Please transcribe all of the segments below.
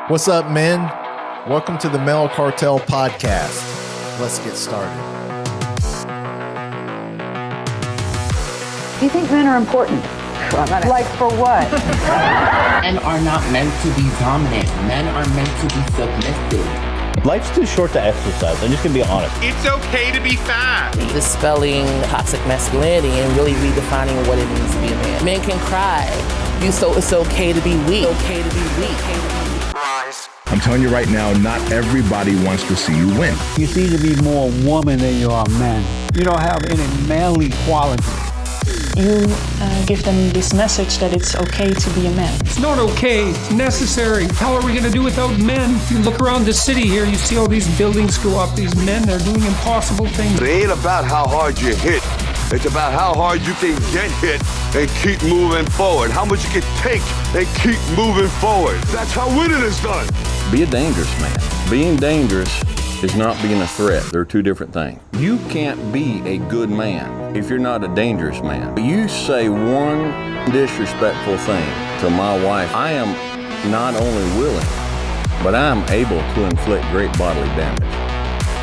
What's up, men? Welcome to the Male Cartel podcast. Let's get started. Do you think men are important? Like for what? Men are not meant to be dominant. Men are meant to be submissive. Life's too short to exercise. I'm just gonna be honest. It's okay to be fat. Dispelling toxic masculinity and really redefining what it means to be a man. Men can cry. So it's okay to be weak. It's okay to be weak. I'm telling you right now, not everybody wants to see you win. You seem to be more woman than you are man. You don't have any manly qualities. You give them this message that it's okay to be a man. It's not okay, it's necessary. How are we going to do without men? You look around the city here, you see all these buildings go up, these men, they're doing impossible things. It ain't about how hard you hit. It's about how hard you can get hit and keep moving forward. How much you can take and keep moving forward. That's how winning is done. Be a dangerous man. Being dangerous is not being a threat. They're two different things. You can't be a good man if you're not a dangerous man. You say one disrespectful thing to my wife, I am not only willing, but I'm able to inflict great bodily damage.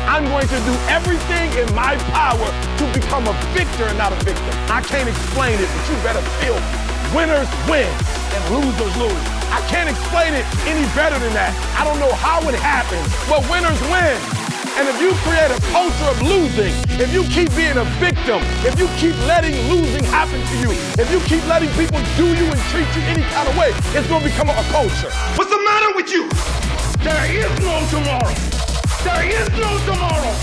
I'm going to do everything in my power to become a victor and not a victim. I can't explain it, but you better feel me. Winners win and losers lose. I can't explain it any better than that. I don't know how it happens, but winners win. And if you create a culture of losing, if you keep being a victim, if you keep letting losing happen to you, if you keep letting people do you and treat you any kind of way, it's going to become a culture. What's the matter with you? There is no tomorrow. There is no tomorrow.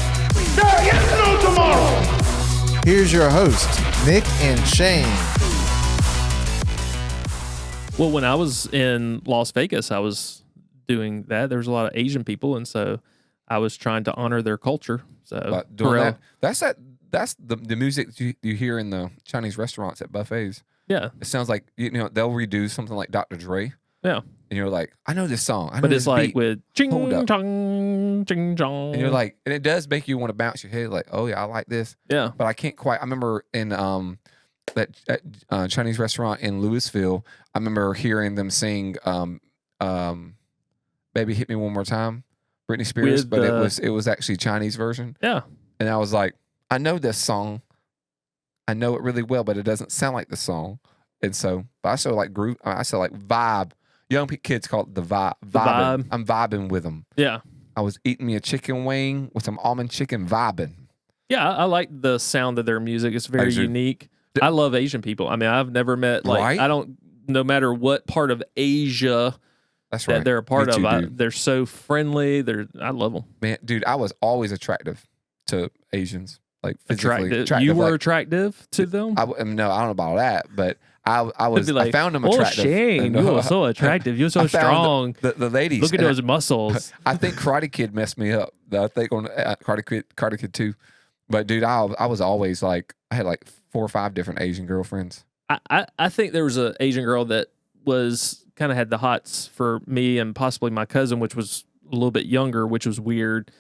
There is no tomorrow. Here's your host, Nick and Shane. Well, when I was in Las Vegas, I was doing that. There was a lot of Asian people, and so I was trying to honor their culture. So that's the music you hear in the Chinese restaurants at buffets. Yeah, it sounds like they'll redo something like Dr. Dre. Yeah, and you're like, I know this song, but it's like beat. with ching chong, ching chong, and you're like, and it does make you want to bounce your head, like, oh yeah, I like this. Yeah, but I can't quite. I remember in that Chinese restaurant in Louisville, I remember hearing them sing "Baby Hit Me One More Time," Britney Spears, but it was actually Chinese version. Yeah, and I was like, I know this song, I know it really well, but it doesn't sound like the song, and so, but I still like groove. I still like vibe. Young kids call it the vibe. Vibing. I'm vibing with them. Yeah, I was eating me a chicken wing with some almond chicken, vibing. Yeah, I like the sound of their music. It's very unique. I love Asian people. I mean, I've never met I don't. No matter what part of Asia that they're a part of, they're so friendly. I love them. Man, dude, I was always attractive to Asians. Like physically attractive. You were attractive to them? No, I don't know about that, but I was. Like, I found them attractive. Oh, Shane, you are so attractive. You're so strong. The ladies. Look at those muscles. I think Karate Kid messed me up. I think on Karate Kid 2. But dude, I was always like, I had like 4 or 5 different Asian girlfriends. I think there was an Asian girl that was kind of had the hots for me and possibly my cousin, which was a little bit younger, which was weird.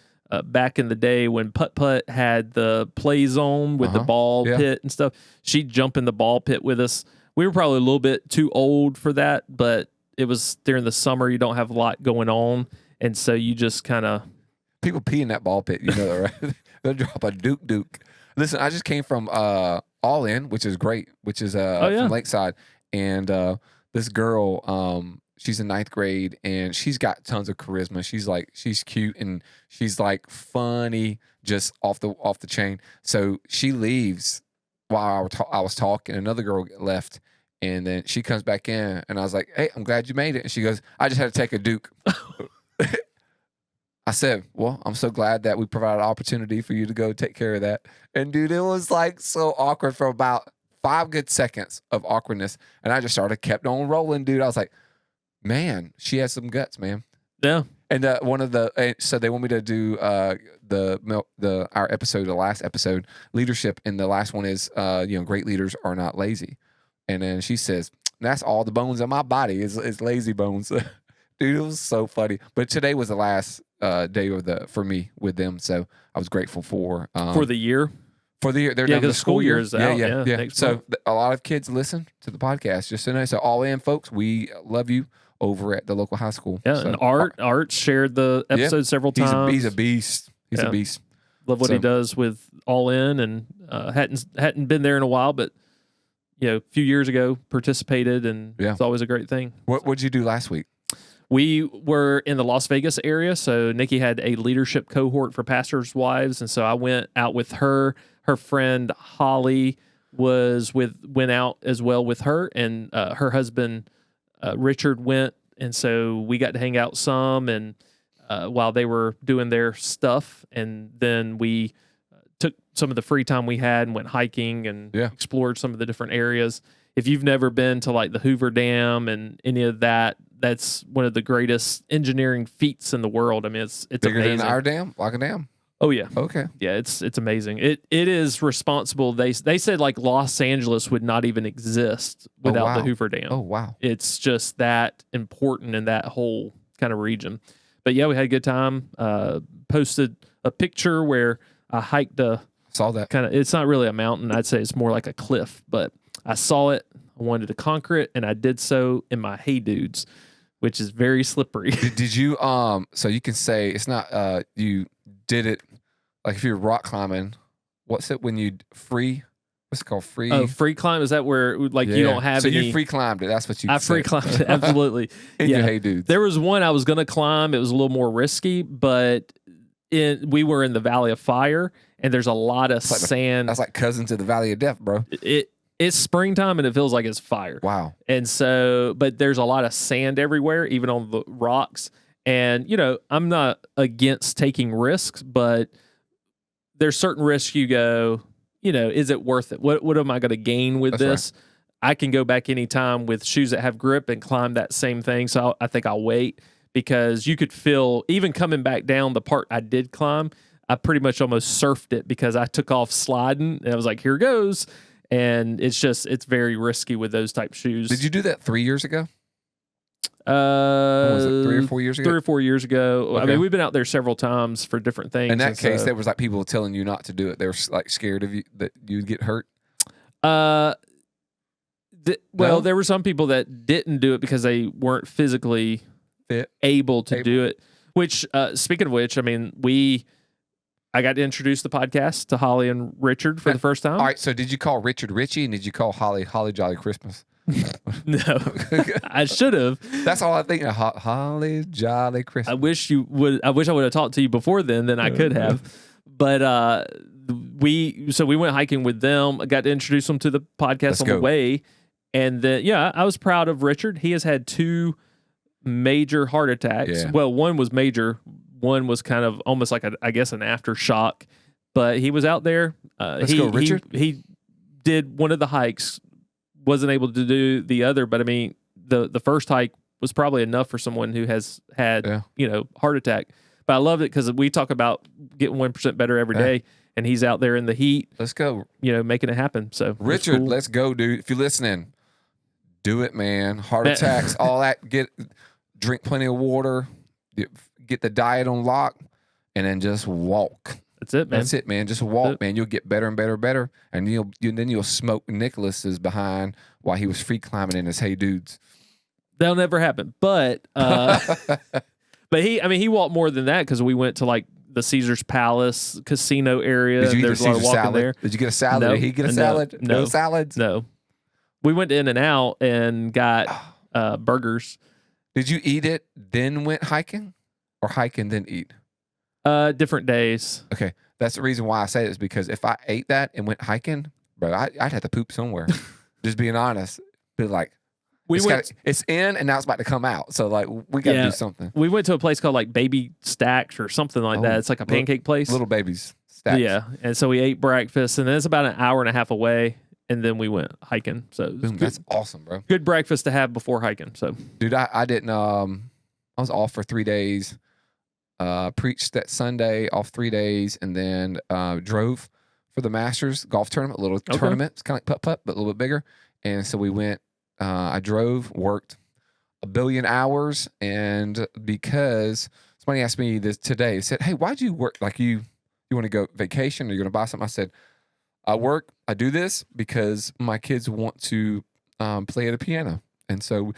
Back in the day when Putt Putt had the play zone with the ball pit and stuff, she'd jump in the ball pit with us. We were probably a little bit too old for that, but it was during the summer. You don't have a lot going on, and so you just kind of... People pee in that ball pit, you know that, right? They'll drop a duke. Listen, I just came from All In, which is great, which is from Lakeside, and this girl, she's in 9th grade, and she's got tons of charisma. She's cute, and she's like funny, just off the chain. So she leaves while I was talking. Another girl left, and then she comes back in, and I was like, "Hey, I'm glad you made it." And she goes, "I just had to take a duke." I said, well, I'm so glad that we provided an opportunity for you to go take care of that. And dude, it was like so awkward for about 5 good seconds of awkwardness. And I just kept on rolling, dude. I was like, man, she has some guts, man. Yeah. And so they want me to do our episode, the last episode, leadership. And the last one is, great leaders are not lazy. And then she says, that's all the bones in my body is lazy bones. Dude, it was so funny. But today was the last day for me with them, so I was grateful for the year. For the year, they're Yeah, done the because school year is out. Yeah. next So month. a lot of kids listen to the podcast. Just so you know. So all in, folks, we love you over at the local high school. Yeah, so, and Art shared the episode several times. He's a beast. He's a beast. Love what he does with All In, and hadn't been there in a while, but a few years ago participated, and it's always a great thing. What'd you do last week? We were in the Las Vegas area, so Nikki had a leadership cohort for pastors' wives, and so I went out with her. Her friend Holly went out as well with her, and her husband Richard went, and so we got to hang out some, and while they were doing their stuff, and then we took some of the free time we had and went hiking and explored some of the different areas. If you've never been to like the Hoover Dam and any of that, that's one of the greatest engineering feats in the world. I mean, it's bigger amazing. than our dam, like a dam. Oh yeah. Okay. Yeah, it's amazing. It is responsible. They said like Los Angeles would not even exist without the Hoover Dam. Oh wow. It's just that important in that whole kind of region. But yeah, we had a good time. Posted a picture where I hiked saw that kind of. It's not really a mountain. I'd say it's more like a cliff. But I saw it. I wanted to conquer it, and I did so in my Hey Dudes, which is very slippery. Did you so you can say it's not you did it like if you're rock climbing, what's it when you what's it called? Free climb, is that where like you don't have any? You free climbed it. That's what you I free climbed it, absolutely. In your Hey Dudes. There was one I was gonna climb. It was a little more risky, but we were in the Valley of Fire, and there's a lot of sand. That's like cousins of the Valley of Death, bro. It's springtime and it feels like it's fire. Wow. And so, but there's a lot of sand everywhere, even on the rocks. And, I'm not against taking risks, but there's certain risks you go, is it worth it? What am I going to gain with this? Right. I can go back anytime with shoes that have grip and climb that same thing. So I think I'll wait, because you could feel, even coming back down the part I did climb, I pretty much almost surfed it because I took off sliding and I was like, here goes. And it's very risky with those type shoes. Did you do that 3 years ago? Was it 3 or 4 years ago? 3 or 4 years ago. Okay. I mean, we've been out there several times for different things. In that case, there was like people telling you not to do it. They were like scared of you that you'd get hurt. Well, there were some people that didn't do it because they weren't physically able to do it. Which, speaking of which, I mean, I got to introduce the podcast to Holly and Richard for the first time. All right. So did you call Richard Richie, and did you call Holly Jolly Christmas? No, I should have. That's all I think. Holly Jolly Christmas. I wish I would have talked to you before then I could have. But we went hiking with them. I got to introduce them to the podcast on the way. And then, I was proud of Richard. He has had 2 major heart attacks. Yeah. Well, one was major. One was kind of almost like an aftershock, but he was out there. Let's go, Richard. He did one of the hikes, wasn't able to do the other, but I mean, the first hike was probably enough for someone who has had, heart attack. But I loved it because we talk about getting 1% better every day, and he's out there in the heat. Let's go. Making it happen. So Richard, cool. Let's go, dude. If you're listening, do it, man. Heart attacks, all that. Drink plenty of water. Get the diet on lock, and then just walk. That's it, man. That's it, man. Just walk, man. You'll get better and better and better, and then you'll smoke Nicholas's behind while he was free climbing in his Hey Dudes. That'll never happen. But but he walked more than that because we went to like the Caesar's Palace casino area. Did you eat There's a a lot of Caesar walking salad? there. Did you get a salad? No, Did he get a salad? No salads? No. We went to In-N-Out and got burgers. Did you eat it, then went hiking? Or hike and then eat? Different days. Okay. That's the reason why I say this, because if I ate that and went hiking, bro, I'd have to poop somewhere. Just being honest. Be like, it's in and now it's about to come out. So like we got to do something. We went to a place called like Baby Stacks or something like that. It's like a pancake place. Little Babies Stacks. Yeah. And so we ate breakfast, and then it's about an hour and a half away, and then we went hiking. So that's awesome, bro. Good breakfast to have before hiking. So dude, I didn't I was off for 3 days. Preached that Sunday, off 3 days, and then drove for the Masters golf tournament, a little tournament. It's kind of like putt-putt, but a little bit bigger. And so we went, I drove, worked 1 billion hours, and because somebody asked me this today, said, hey, why'd you work? Like you want to go vacation or you're going to buy something? I said, I do this because my kids want to play the piano. And so,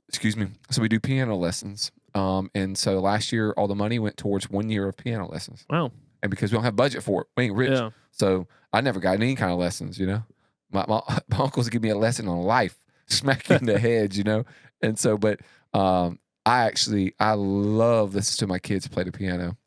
excuse me. So we do piano lessons. And so last year, all the money went towards 1 year of piano lessons. Wow. And because we don't have budget for it, we ain't rich. Yeah. So I never got any kind of lessons, you know. My uncles give me a lesson on life, smack you in the head, you know. And so, but I love listening to my kids play the piano.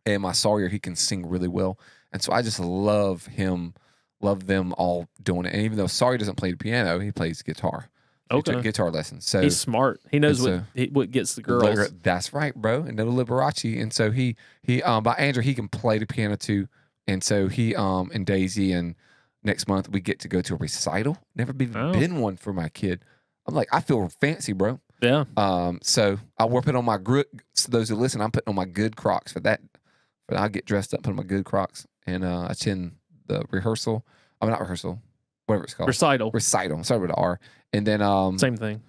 And my Sawyer, he can sing really well. And so I just love them all doing it. And even though Sawyer doesn't play the piano, he plays guitar. So he took guitar lessons. So he's smart. He knows what gets the girls. That's right, bro. And no Liberace. And so he by Andrew, he can play the piano too. And so he and Daisy, and next month we get to go to a recital. Never been one for my kid. I'm like, I feel fancy, bro. Yeah. So I will put on my good. So those who listen, I'm putting on my good Crocs for that. But I'll get dressed up, put on my good Crocs, and attend the rehearsal. I mean, not rehearsal, whatever it's called. Recital. Sorry with the R. And then same thing.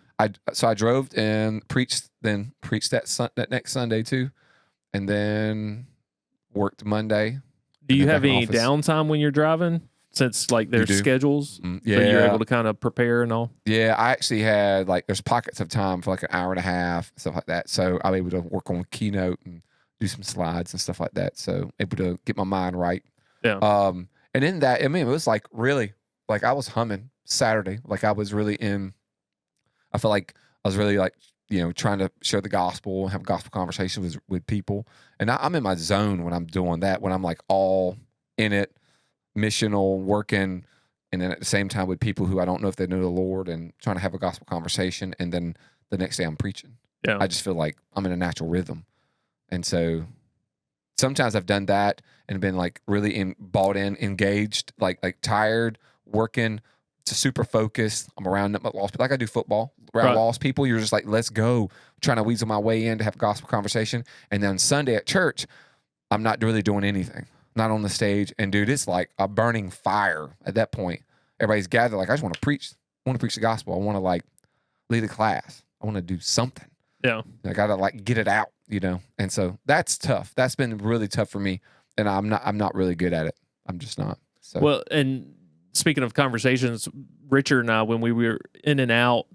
So I drove and preached that next Sunday too, and then worked Monday. Do you have any downtime when you're driving? Since like there's schedules, so you're able to kind of prepare and all. Yeah, I actually had there's pockets of time for like an hour and a half, stuff like that. So I'm able to work on Keynote and do some slides and stuff like that. So able to get my mind right. Yeah. And in that, I mean, it was like really, like I was humming Saturday. Like I was really I felt like I was really like, you know, trying to share the gospel and have gospel conversations with people. And I'm in my zone when I'm doing that, when I'm like all in it, missional, working, and then at the same time with people who I don't know if they know the Lord, and trying to have a gospel conversation. And then the next day I'm preaching. Yeah. I just feel like I'm in a natural rhythm. And so sometimes I've done that and been like really bought in, engaged, like tired, working, super focused. I'm around lost people. Like I do football, around lost people. You're just like, let's go, trying to weasel my way in to have a gospel conversation. And then Sunday at church, I'm not really doing anything, not on the stage. And dude, it's like a burning fire at that point. Everybody's gathered. Like, I just want to preach. I want to preach the gospel. I want to like lead a class. I want to do something. Yeah. I got to like get it out, you know? And so that's tough. That's been really tough for me. And I'm not really good at it. I'm just not. So. Well, and speaking of conversations, Richard and I, when we were in and out,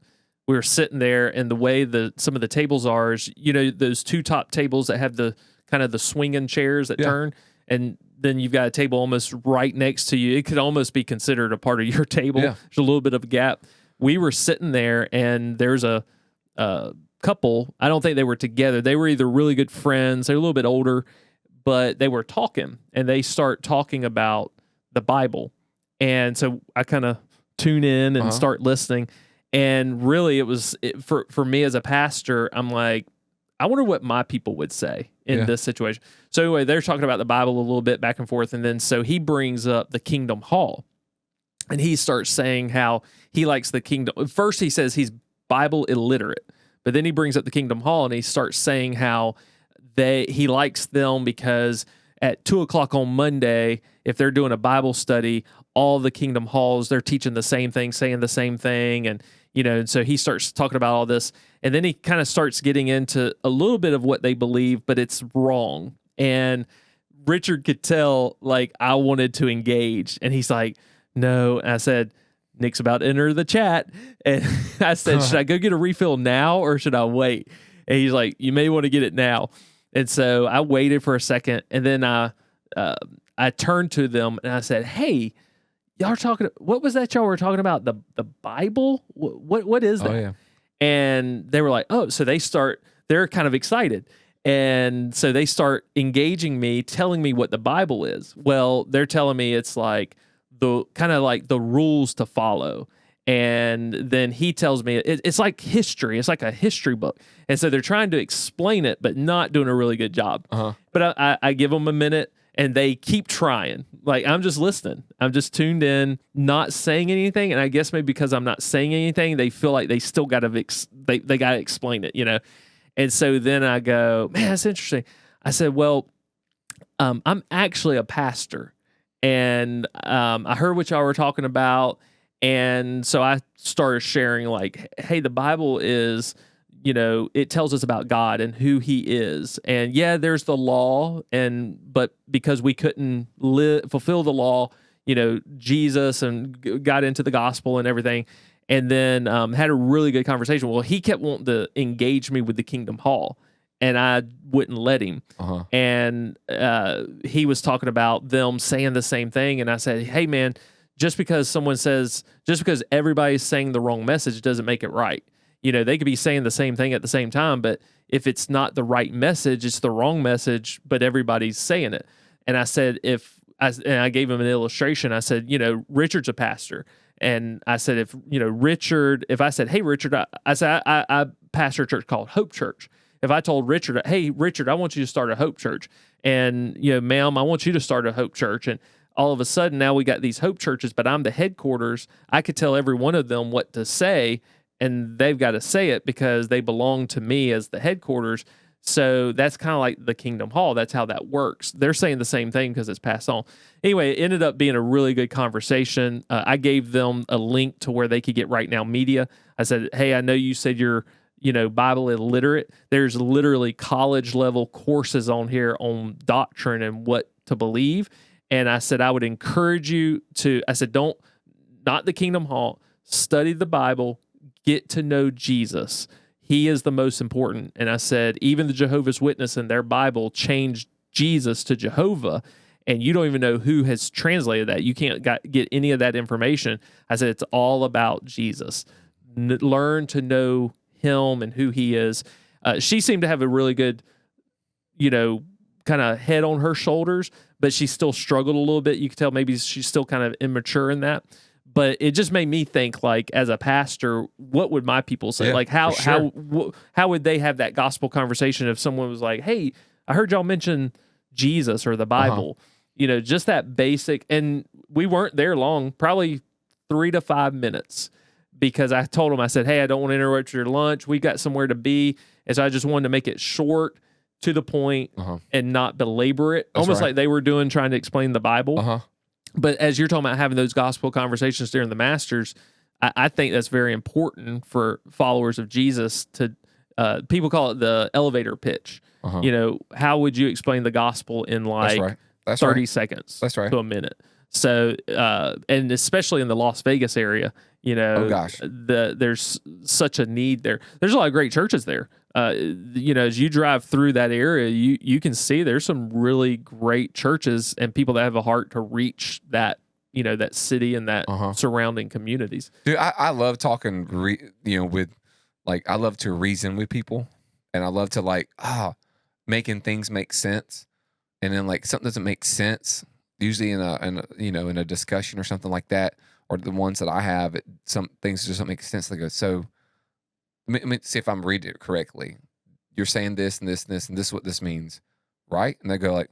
we were sitting there, and the way some of the tables are is, you know, those two top tables that have the kind of the swinging chairs that turn, and then you've got a table almost right next to you. It could almost be considered a part of your table. Yeah. There's a little bit of a gap. We were sitting there, and there's a couple. I don't think they were together. They were either really good friends. They're a little bit older, but they were talking, and they start talking about the Bible. And so I kind of tune in and start listening. And really, it was for me as a pastor, I'm like, I wonder what my people would say in this situation. So anyway, they're talking about the Bible a little bit back and forth. And then so he brings up the Kingdom Hall. And he starts saying how he likes the kingdom. First, he says he's Bible illiterate. But then he brings up the Kingdom Hall, and he starts saying how he likes them because at 2:00 on Monday, if they're doing a Bible study, all the Kingdom Halls, they're teaching the same thing, saying the same thing. And, you know, and so he starts talking about all this. And then he kind of starts getting into a little bit of what they believe, but it's wrong. And Richard could tell, like, I wanted to engage. And he's like, no. And I said, Nick's about to enter the chat. And I said, should I go get a refill now or should I wait? And he's like, you may want to get it now. And so I waited for a second. And then I turned to them and I said, hey, y'all are talking, what was that y'all were talking about? The Bible? What is that? Oh, yeah. And they were like, oh, so they're kind of excited. And so they start engaging me, telling me what the Bible is. Well, they're telling me it's like the kind of like the rules to follow. And then he tells me it's like history. It's like a history book. And so they're trying to explain it, but not doing a really good job. But I give them a minute and they keep trying. Like, I'm just listening. I'm just tuned in, not saying anything. And I guess maybe because I'm not saying anything, they feel like they still got to they got to explain it, you know? And so then I go, man, that's interesting. I said, well, I'm actually a pastor. And I heard what y'all were talking about. And so I started sharing like, hey, the Bible is, you know, it tells us about God and who he is. And yeah, there's the law. But because we couldn't fulfill the law, Jesus and got into the gospel and everything. And then had a really good conversation. Well, he kept wanting to engage me with the Kingdom Hall, and I wouldn't let him. And he was talking about them saying the same thing. And I said, hey, man, just because everybody's saying the wrong message doesn't make it right. They could be saying the same thing at the same time, but if it's not the right message, it's the wrong message, but everybody's saying it. And I said, and I gave him an illustration. I said, Richard's a pastor. And I said, if I said, hey, Richard, I pastor a church called Hope Church. If I told Richard, hey, Richard, I want you to start a Hope Church. And, ma'am, I want you to start a Hope Church. And all of a sudden now we got these Hope Churches, but I'm the headquarters. I could tell every one of them what to say, and they've got to say it because they belong to me as the headquarters. So that's kind of like the Kingdom Hall. That's how that works. They're saying the same thing because it's passed on. Anyway, it ended up being a really good conversation. I gave them a link to where they could get Right Now Media. I said, hey, I know you said you're, Bible illiterate. There's literally college level courses on here on doctrine and what to believe. And I said, I would encourage you to, not the Kingdom Hall, study the Bible, get to know Jesus. He is the most important. And I said, even the Jehovah's Witness in their Bible changed Jesus to Jehovah, and you don't even know who has translated that. You can't get any of that information. I said, it's all about Jesus. Learn to know him and who he is. She seemed to have a really good, kind of head on her shoulders, but she still struggled a little bit. You could tell maybe she's still kind of immature in that. But it just made me think, like, as a pastor, what would my people say? Yeah, like, how would they have that gospel conversation if someone was like, hey, I heard y'all mention Jesus or the Bible, just that basic. And we weren't there long, probably 3 to 5 minutes, because I told them, I said, hey, I don't want to interrupt your lunch. We got somewhere to be. And so I just wanted to make it short, to the point, and not belabor it. That's almost right. like they were doing, trying to explain the Bible. But as you're talking about having those gospel conversations during the Masters, I think that's very important for followers of Jesus to, people call it the elevator pitch. How would you explain the gospel in like 30 seconds to a minute? So, and especially in the Las Vegas area, there's such a need there. There's a lot of great churches there. As you drive through that area, you can see there's some really great churches and people that have a heart to reach that, that city and that surrounding communities. Dude, I love talking, I love to reason with people, and I love to making things make sense. And then something doesn't make sense, usually in a discussion or something like that, or the ones that I have, some things just don't make sense. They go, so let me see if I'm reading it correctly. You're saying this and this and this and this is what this means, right? And they go like,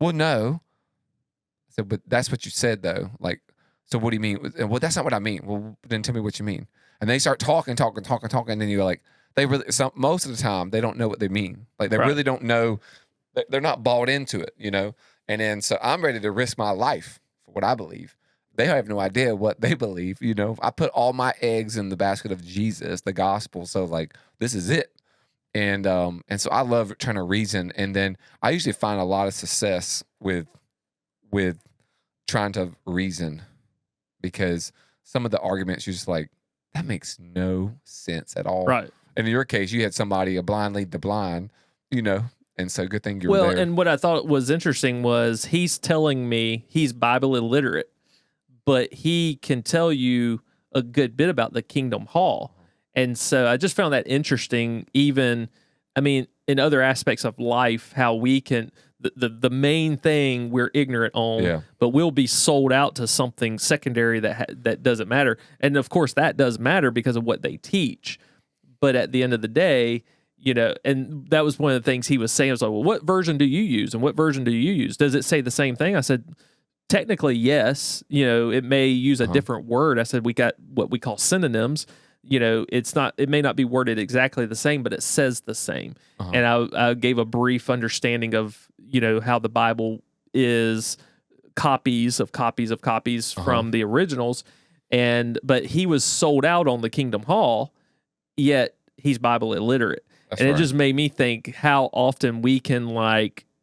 well, no. I said, but that's what you said though. So what do you mean? Well, that's not what I mean. Well, then tell me what you mean. And they start talking, and then you're like, most of the time they don't know what they mean. They really don't know. They're not bought into it, And then so I'm ready to risk my life for what I believe. They have no idea what they believe. I put all my eggs in the basket of Jesus, the gospel. So this is it. And so I love trying to reason. And then I usually find a lot of success with trying to reason, because some of the arguments you're just like, that makes no sense at all. Right. And in your case, you had somebody, a blind lead the blind, and so good thing you were there. Well, and what I thought was interesting was he's telling me he's Bible illiterate, but he can tell you a good bit about the Kingdom Hall. And so I just found that interesting, even, in other aspects of life, how we can, the main thing we're ignorant on, but we'll be sold out to something secondary that doesn't matter. And of course that does matter because of what they teach. But at the end of the day, and that was one of the things he was saying. I was like, well, what version do you use? And what version do you use? Does it say the same thing? I said, technically, yes. It may use a different word. I said, we got what we call synonyms. It may not be worded exactly the same, but it says the same. And I gave a brief understanding of, how the Bible is copies of copies of copies from the originals. But he was sold out on the Kingdom Hall, yet he's Bible illiterate. It just made me think how often we can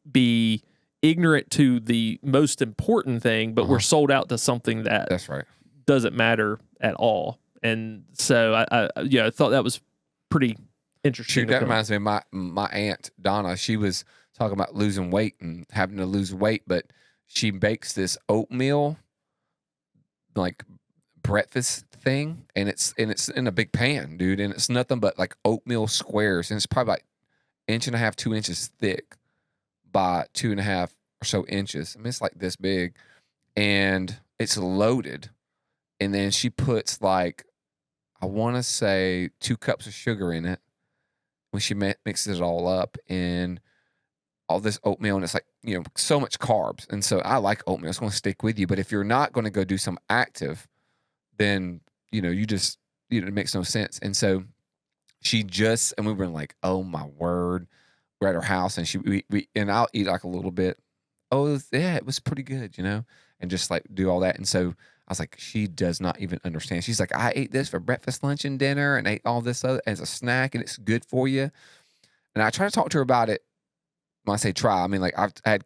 be ignorant to the most important thing, but we're sold out to something that that's right doesn't matter at all. And so I thought that was pretty interesting. Shoot, that reminds me of my aunt Donna. She was talking about losing weight and having to lose weight, but she bakes this oatmeal like breakfast thing, and it's in a big pan, dude, and it's nothing but like oatmeal squares, and it's probably like 1.5 inches, 2 inches thick by 2.5 or so inches. I mean, it's like this big, and it's loaded. And then she puts like, I want to say 2 cups of sugar in it when she mixes it all up, and all this oatmeal, and it's like, so much carbs. And so I like oatmeal. It's going to stick with you. But if you're not going to go do some active, then, you just, it makes no sense. And so and we were like, oh my word. We're at her house, and and I'll eat like a little bit. Oh yeah, it was pretty good, and just like do all that. And so I was like, she does not even understand. She's like, I ate this for breakfast, lunch, and dinner, and ate all this other as a snack, and it's good for you. And I try to talk to her about it. When I say try, I mean like I've had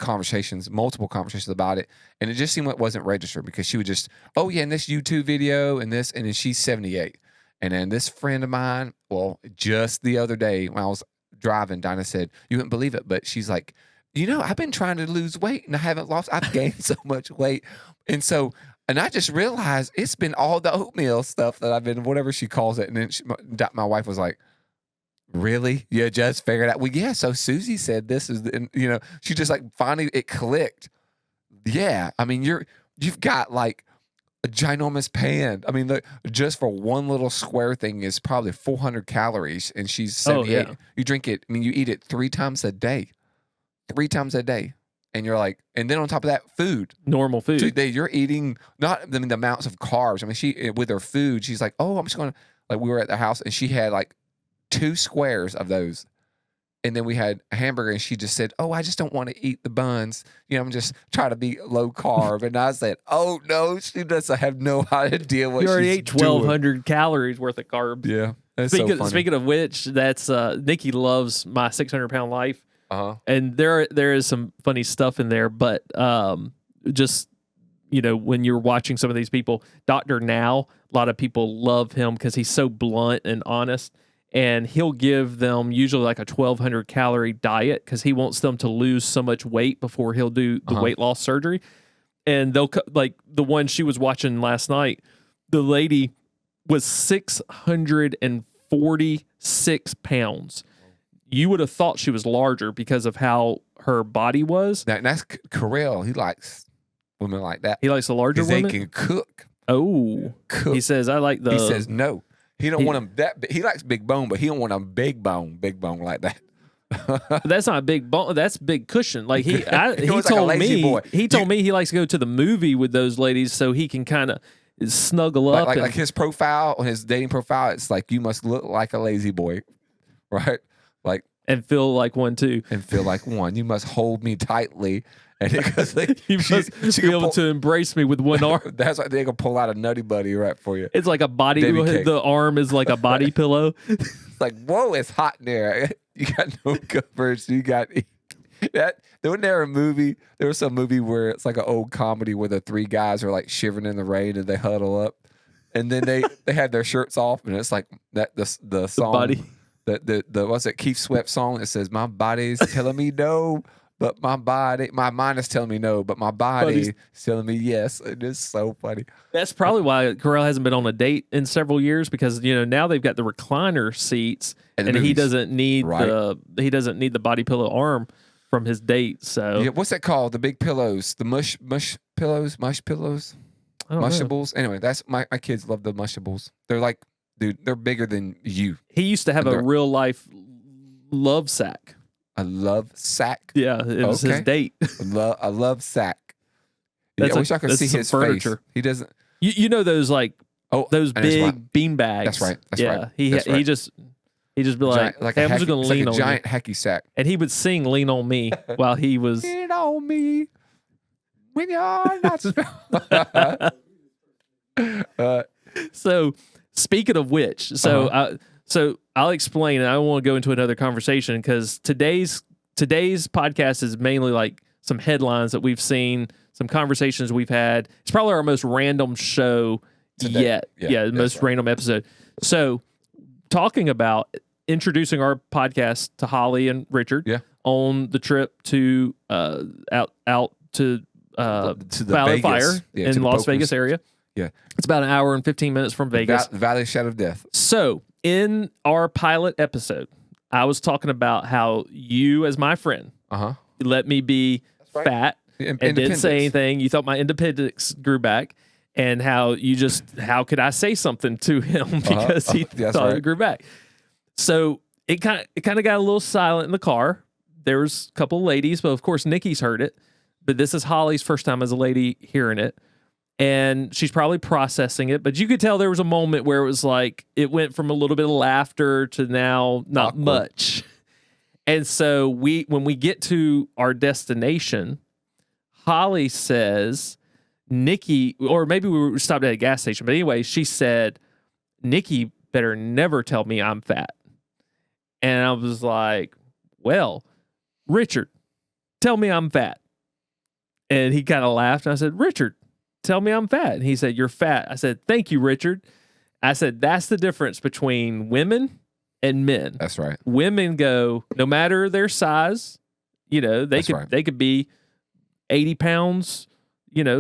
multiple conversations about it, and it just seemed like it wasn't registered, because she would just, oh yeah, in this YouTube video and this, and then she's 78. And then this friend of mine, well, just the other day when I was driving, Dinah said, you wouldn't believe it, but she's like, I've been trying to lose weight and I haven't lost. I've gained so much weight. And I just realized it's been all the oatmeal stuff that I've been, whatever she calls it. And then my wife was like, really? You just figured out? Well, yeah. So Susie said this is, she just like finally it clicked. Yeah. I mean, you've got like a ginormous pan. I mean, just for one little square thing is probably 400 calories, and she's 78. Oh, yeah. You drink it. I mean, you eat it 3 times a day. 3 times a day. And you're like, and then on top of that, food. Normal food. So you're eating, the amounts of carbs. I mean, she, with her food, she's like, oh, I'm just going to, like, we were at the house, and she had like 2 squares of those. And then we had a hamburger, and she just said, oh, I just don't want to eat the buns. I'm just trying to be low carb. And I said, oh, no, she doesn't have no idea what she's doing. You already ate 1,200 calories worth of carbs. Yeah. Speaking of which, that's Nikki loves My 600-Pound Life. Uh-huh. And there is some funny stuff in there, but just, when you're watching some of these people, Dr. Now, a lot of people love him because he's so blunt and honest. And he'll give them usually like a 1,200 calorie diet because he wants them to lose so much weight before he'll do the weight loss surgery. And they'll like the one she was watching last night, the lady was 646 pounds. You would have thought she was larger because of how her body was. That's Carell. He likes women like that. He likes the larger women. They can cook. Oh, cook. He says, I like the. He says no. He don't want him that big. He likes big bone, but he don't want a big bone like that. That's not a big bone. That's big cushion. Like he told like me, he told me he likes to go to the movie with those ladies so he can kind of snuggle up. Like his profile, his dating profile, it's like you must look like a lazy boy, right? Like and feel like one too. And feel like one. You must hold me tightly. And because you must be able to embrace me with one arm. That's why they're gonna pull out a nutty buddy right for you. It's like a body. The arm is like a body pillow. It's like, whoa, it's hot in there. You got no covers. You got that. Wasn't there a movie? There was some movie where it's like an old comedy where the 3 guys are like shivering in the rain and they huddle up, and then they have their shirts off, and it's like that the song. The body. The what's that Keith Sweat song that says my body's telling me no. But my mind is telling me no, but my body is telling me yes. It is so funny. That's probably why Carell hasn't been on a date in several years, because now they've got the recliner seats, and he doesn't need the body pillow arm from his date. So yeah, what's that called? The big pillows, the mush pillows, mushables. Anyway, that's my kids love the mushables. They're like, dude, they're bigger than you. He used to have a real life love sack. A love sack? Yeah, it was his date. A love sack. Yeah, I wish I could see his furniture. Face. He doesn't. You know those those big bean bags. That's right. That's right. He just be like hey, I'm just gonna lean on a giant hacky sack. And he would sing "Lean on Me" while he was lean on me when you're not strong. So speaking of which, so I'll explain, and I don't want to go into another conversation because today's podcast is mainly like some headlines that we've seen, some conversations we've had. It's probably our most random show yet. Yeah, the most random episode. So, talking about introducing our podcast to Holly and Richard on the trip to out to the Valley Fire in Las Vegas area. Yeah. It's about an hour and 15 minutes from Vegas. Valley Shadow of Death. So, in our pilot episode, I was talking about how you, as my friend, let me be fat and didn't say anything. You thought my independence grew back, and how could I say something to him because he thought it grew back. So it kind of got a little silent in the car. There was a couple of ladies, but of course Nikki's heard it. But this is Holly's first time as a lady hearing it, and she's probably processing it. But you could tell there was a moment where it was like it went from a little bit of laughter to now not much. And so when we get to our destination, Holly says, Nikki, or maybe we were stopped at a gas station, but anyway, she said, Nikki better never tell me I'm fat. And I was like, well, Richard, tell me I'm fat. And he kind of laughed. And I said, Richard, tell me I'm fat. And he said, you're fat. I said, thank you, Richard. I said, that's the difference between women and men. That's right. Women go, no matter their size, they could be 80 pounds,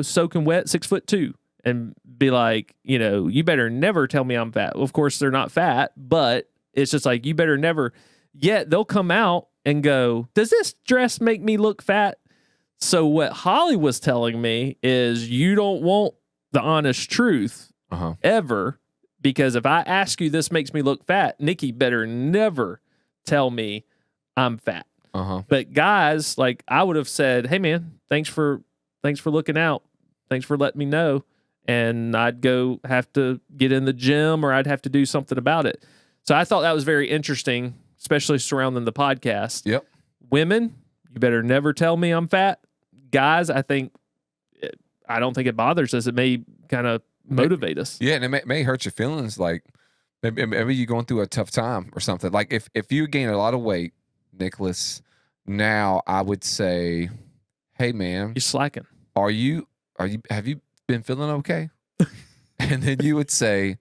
soaking wet, 6'2", and be like, you better never tell me I'm fat. Well, of course, they're not fat, but it's just like, you better never. Yet they'll come out and go, does this dress make me look fat? So what Holly was telling me is you don't want the honest truth ever, because if I ask you this makes me look fat, Nikki better never tell me I'm fat. But guys, like I would have said, hey man, thanks for looking out. Thanks for letting me know. And I'd go have to get in the gym, or I'd have to do something about it. So I thought that was very interesting, especially surrounding the podcast. Yep. Women, you better never tell me I'm fat. Guys, I don't think it bothers us. It may kind of motivate us. Yeah, and it may hurt your feelings. Like maybe you're going through a tough time or something. Like if you gain a lot of weight, Nicholas, now I would say, hey man, you're slacking. Have you been feeling okay? And then you would say,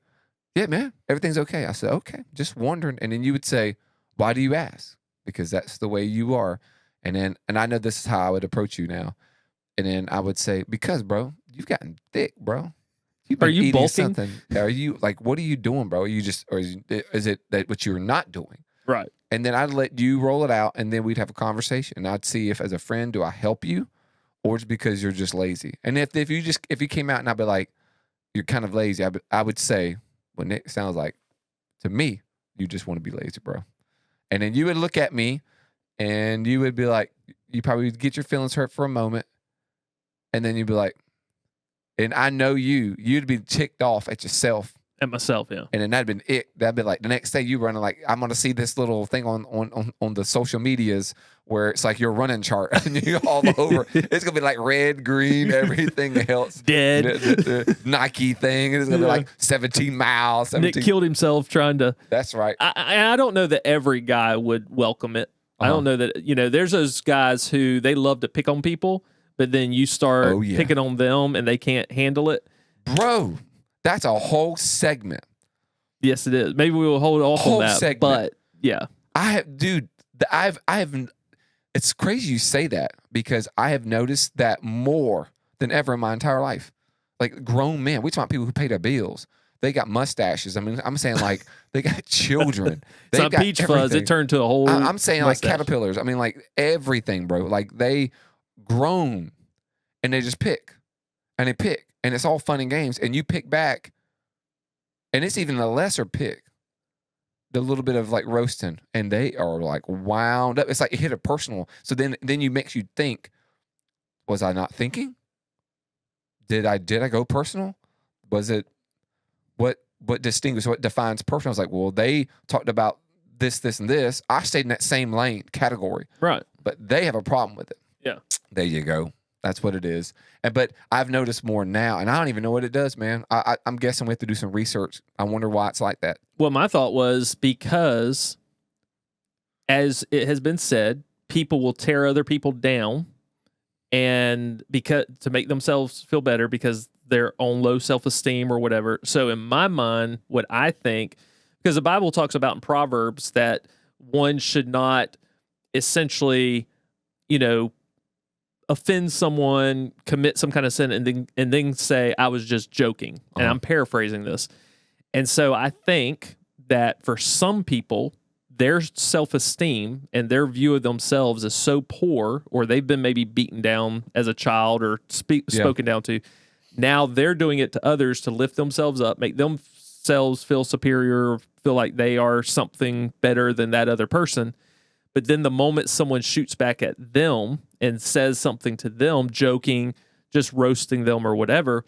yeah, man, everything's okay. I said, okay, just wondering. And then you would say, why do you ask? Because that's the way you are. And I know this is how I would approach you now. And then I would say, because bro, you've gotten thick, bro. Are you bulking? Something. Are you like, what are you doing, bro? Or is it that what you're not doing? Right. And then I'd let you roll it out, and then we'd have a conversation. And I'd see if, as a friend, do I help you, or it's because you're just lazy. And if you came out and I'd be like, you're kind of lazy, I would say, well, Nick, sounds like to me, you just want to be lazy, bro. And then you would look at me, and you would be like, you probably would get your feelings hurt for a moment, and then you'd be like, and I know you'd be ticked off at yourself. At myself, yeah. And then that'd been it. That'd be like the next day you running like, I'm gonna see this little thing on the social medias where it's like your running chart and you're all over. It's gonna be like red, green, everything else. Dead. The Nike thing. And it's gonna be like 17 miles. 17. Nick killed himself trying to. That's right. I don't know that every guy would welcome it. I don't know that, there's those guys who they love to pick on people, but then you start picking on them and they can't handle it. Bro, that's a whole segment. Yes, it is. Maybe we will hold off on that. Segment. But yeah, it's crazy you say that, because I have noticed that more than ever in my entire life. Like grown men, we talk about people who pay their bills. They got mustaches. I mean, I'm saying like they got children. It's not peach fuzz. It turned to a whole. I'm saying mustache. Like caterpillars. I mean, like everything, bro. Like they grown and they just pick and they pick. And it's all fun and games. And you pick back. And it's even a lesser pick. The little bit of like roasting. And they are like wound up. It's like it hit a personal. So then you makes you think, was I not thinking? Did I go personal? Was it what distinguishes, what defines personal? I was like, well, they talked about this, and this. I stayed in that same lane category. Right. But they have a problem with it. Yeah. There you go. That's what it is. But I've noticed more now, and I don't even know what it does, man. I'm guessing we have to do some research. I wonder why it's like that. Well, my thought was because, as it has been said, people will tear other people down and because to make themselves feel better because they're on low self-esteem or whatever. So in my mind, what I think, because the Bible talks about in Proverbs that one should not essentially, offend someone, commit some kind of sin, and then say, I was just joking. And I'm paraphrasing this. And so I think that for some people, their self-esteem and their view of themselves is so poor, or they've been maybe beaten down as a child or spoken down to. Now they're doing it to others to lift themselves up, make themselves feel superior, feel like they are something better than that other person. But then the moment someone shoots back at them and says something to them, joking, just roasting them or whatever,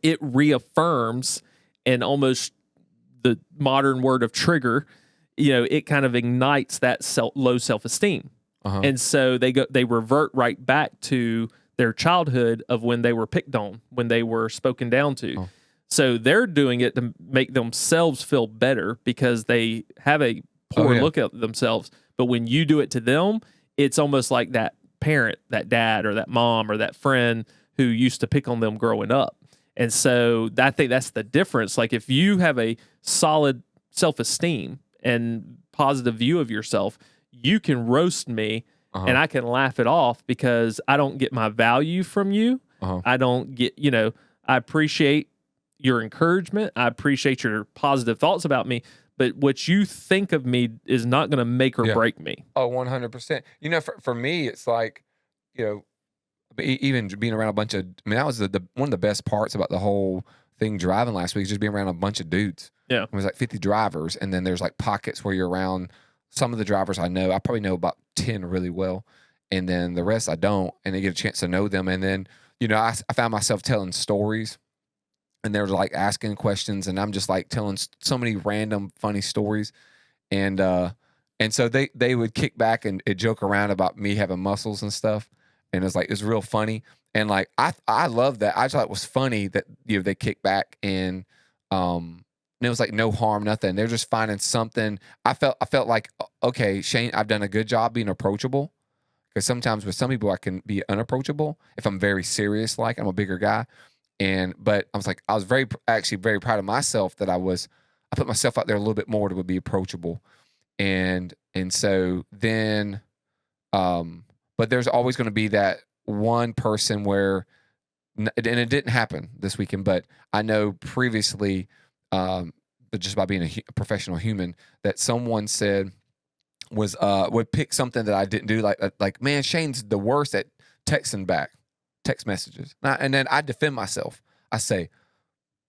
it reaffirms, and almost the modern word of trigger, it kind of ignites that low self-esteem. And so they revert right back to their childhood of when they were picked on, when they were spoken down to. So they're doing it to make themselves feel better because they have a poor look at themselves. But when you do it to them, it's almost like that parent, that dad or that mom or that friend who used to pick on them growing up. And so I think that's the difference. Like if you have a solid self-esteem and positive view of yourself, you can roast me and I can laugh it off because I don't get my value from you. I don't get, I appreciate your encouragement. I appreciate your positive thoughts about me. But what you think of me is not going to make or break me. Oh, 100%. For me, it's like, even being around a bunch of, that was the one of the best parts about the whole thing driving last week, is just being around a bunch of dudes. Yeah. It was like 50 drivers. And then there's like pockets where you're around some of the drivers I know. I probably know about 10 really well. And then the rest I don't. And they get a chance to know them. And then, I found myself telling stories. And they were like asking questions, and I'm just like telling so many random funny stories, and so they would kick back and joke around about me having muscles and stuff, and it was real funny, and like I love that. I thought it was funny that they kick back and it was like no harm, nothing. They're just finding something. I felt like, okay, Shane, I've done a good job being approachable, because sometimes with some people I can be unapproachable if I'm very serious, like I'm a bigger guy. But I was like, I was very proud of myself that I put myself out there a little bit more to be approachable. And so then, but there's always going to be that one person where, and it didn't happen this weekend, but I know previously, but just by being a professional human, that someone said would pick something that I didn't do. Like, man, Shane's the worst at texting back. Text messages. And then I defend myself. I say,